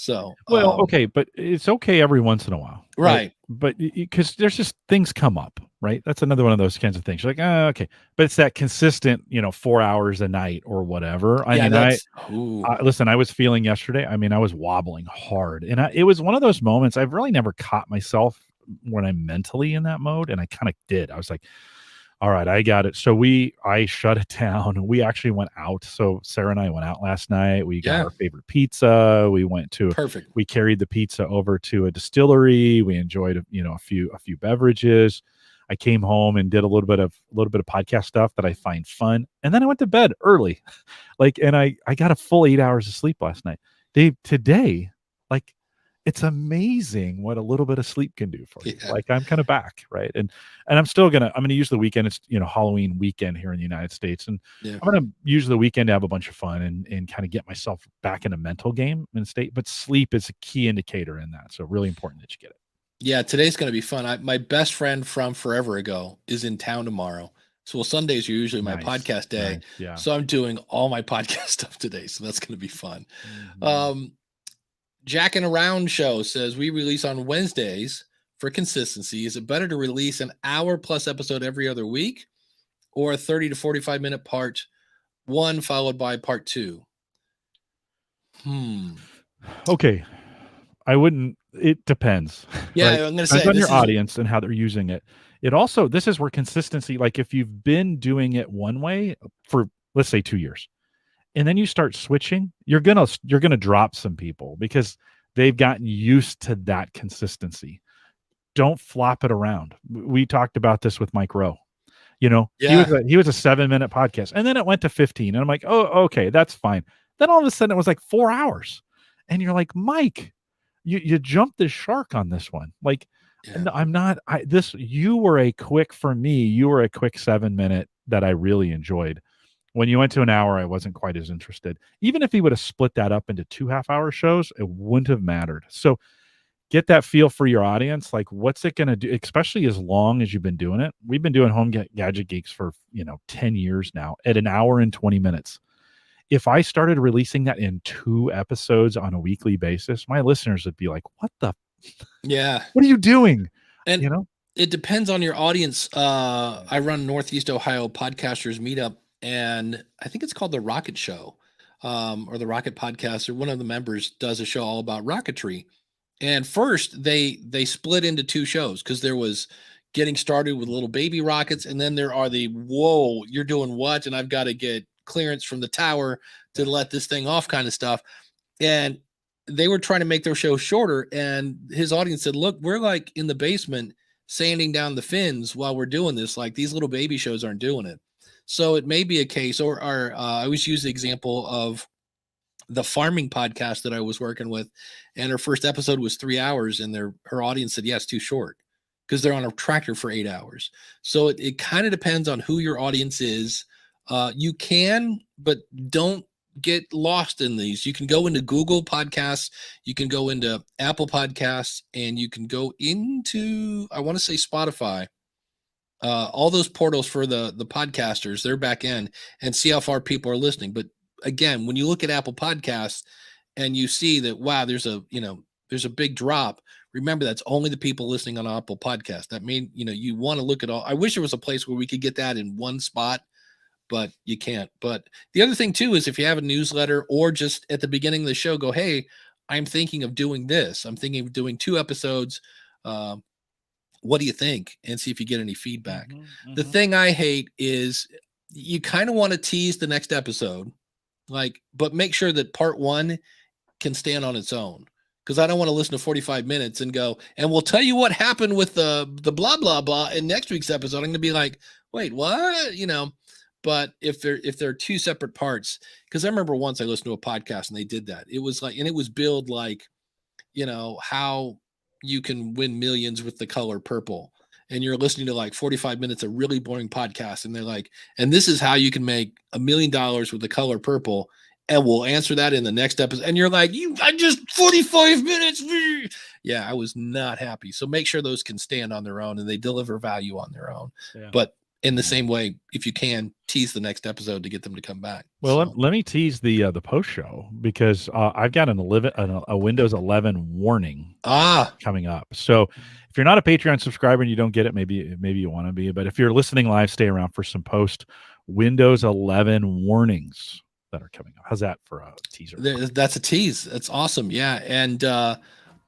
So, okay, but it's okay every once in a while. Right. But because there's just things come up, right? That's another one of those kinds of things. You're like, okay, but it's that consistent, 4 hours a night or whatever. Listen, I was feeling yesterday. I mean, I was wobbling hard and it was one of those moments I've really never caught myself when I'm mentally in that mode. And I kind of did. I was like, all right, I got it. So I shut it down. We actually went out. So Sarah and I went out last night. We got our favorite pizza. We went to we carried the pizza over to a distillery. We enjoyed, a few beverages. I came home and did a little bit of podcast stuff that I find fun, and then I went to bed early. And I got a full 8 hours of sleep last night. Dave, today, it's amazing what a little bit of sleep can do for you. Yeah. I'm kind of back, right? And I'm still gonna use the weekend. It's Halloween weekend here in the United States, and Yeah. I'm gonna use the weekend to have a bunch of fun and kind of get myself back in a mental game and state. But sleep is a key indicator in that, so really important that you get it. Yeah, today's going to be fun. My best friend from forever ago is in town tomorrow. So Sundays are usually my Nice, podcast day. nice, yeah. So I'm doing all my podcast stuff today. So that's going to be fun. Jackin' Around Show says we release on Wednesdays for consistency. Is it better to release an hour plus episode every other week, or a 30 to 45 minute part one followed by part two? Okay. It depends. Yeah, right? I'm going to Depends say on your audience and how they're using it. It also, this is where consistency, if you've been doing it one way for, let's say, 2 years, and then you start switching, you're gonna drop some people because they've gotten used to that consistency. Don't flop it around. We talked about this with Mike Rowe. He was a 7-minute podcast, and then it went to 15, and I'm like, oh, okay, that's fine. Then all of a sudden it was like 4 hours, and you're like, Mike, you jumped the shark on this one. No, I'm not. You were a quick 7-minute that I really enjoyed. When you went to an hour, I wasn't quite as interested. Even if he would have split that up into 2 half-hour shows, it wouldn't have mattered. So get that feel for your audience. What's it going to do? Especially as long as you've been doing it. We've been doing Home Gadget Geeks for 10 years now at an hour and 20 minutes. If I started releasing that in 2 episodes on a weekly basis, my listeners would be like, what the? Yeah. What are you doing? And it depends on your audience. I run Northeast Ohio Podcasters Meetup, and I think it's called the Rocket Show, or the Rocket Podcast, or one of the members does a show all about rocketry. And first they split into 2 shows because there was getting started with little baby rockets, and then there are the whoa, you're doing what? And I've got to get clearance from the tower to let this thing off kind of stuff. And they were trying to make their show shorter, and his audience said, look, we're in the basement sanding down the fins while we're doing this. These little baby shows aren't doing it. So it may be a case, or I always use the example of the farming podcast that I was working with, and her first episode was 3 hours, and her audience said, yes, too short, because they're on a tractor for 8 hours. So it kind of depends on who your audience is. You can, but don't get lost in these. You can go into Google Podcasts, you can go into Apple Podcasts, and you can go into, I want to say, Spotify. All those portals for the podcasters, they're back in, and see how far people are listening. But again, when you look at Apple Podcasts and you see that, wow, there's a big drop, remember that's only the people listening on Apple Podcasts. That means, you want to look at all. I wish there was a place where we could get that in one spot, but you can't. But the other thing too is if you have a newsletter, or just at the beginning of the show, go, hey, I'm thinking of doing this. I'm thinking of doing 2 episodes. What do you think? And see if you get any feedback. The thing I hate is you kind of want to tease the next episode, but make sure that part 1 can stand on its own. Because I don't want to listen to 45 minutes and go, and we'll tell you what happened with the blah, blah, blah in next week's episode. I'm going to be like, wait, what? But if they're 2 separate parts, because I remember once I listened to a podcast and they did that. It was and it was billed how you can win millions with the color purple. And you're listening to 45 minutes of really boring podcast. And they're like, and this is how you can make $1 million with the color purple. And we'll answer that in the next episode. And you're like, I just 45 minutes. Yeah, I was not happy. So make sure those can stand on their own and they deliver value on their own. Yeah. But in the same way, if you can, tease the next episode to get them to come back. Well, let me tease the post show, because I've got a Windows 11 warning coming up. So if you're not a Patreon subscriber and you don't get it, maybe you want to be. But if you're listening live, stay around for some post Windows 11 warnings that are coming up. How's that for a teaser? That's a tease. That's awesome. Yeah. And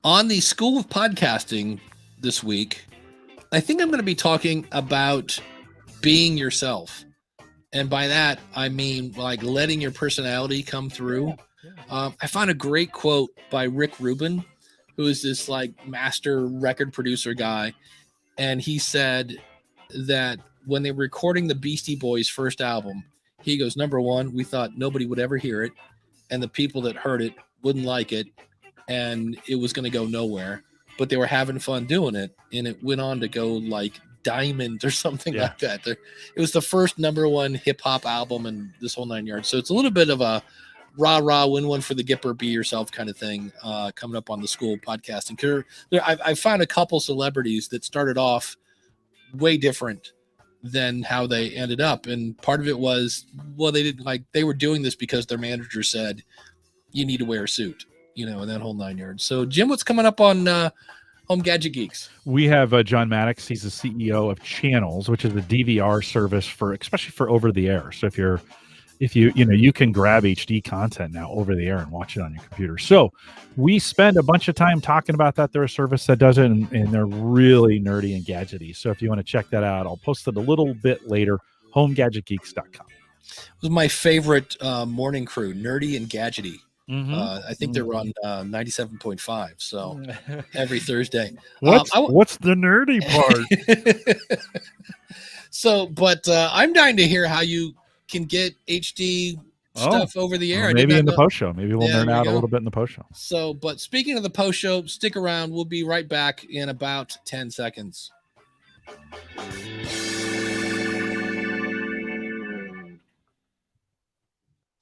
on the School of Podcasting this week, I think I'm going to be talking about being yourself. And by that, I mean letting your personality come through. I found a great quote by Rick Rubin, who is this master record producer guy. And he said, that when they were recording the Beastie Boys' first album, he goes, number one, we thought nobody would ever hear it, and the people that heard it wouldn't like it, and it was going to go nowhere, but they were having fun doing it, and it went on to go like diamond or something like that. It was the first number one hip-hop album and this whole 9 yards. So it's a little bit of a rah, win one for the Gipper, be yourself kind of thing coming up on the school podcasting. I found a couple celebrities that started off way different than how they ended up. And part of it was, well, they were doing this because their manager said, you need to wear a suit, and that whole 9 yards. So Jim, what's coming up on Home Gadget Geeks? We have John Maddox. He's the CEO of Channels, which is a DVR service especially for over the air. So if you can grab HD content now over the air and watch it on your computer. So we spend a bunch of time talking about that. They're a service that does it, and they're really nerdy and gadgety. So if you want to check that out, I'll post it a little bit later, homegadgetgeeks.com. It was my favorite morning crew, nerdy and gadgety. I think they were on 97.5, so every Thursday. What's the nerdy part? So, but I'm dying to hear how you can get HD stuff over the air. Maybe in the post show. Maybe we'll nerd out a little bit in the post show. So, but speaking of the post show, stick around. We'll be right back in about 10 seconds.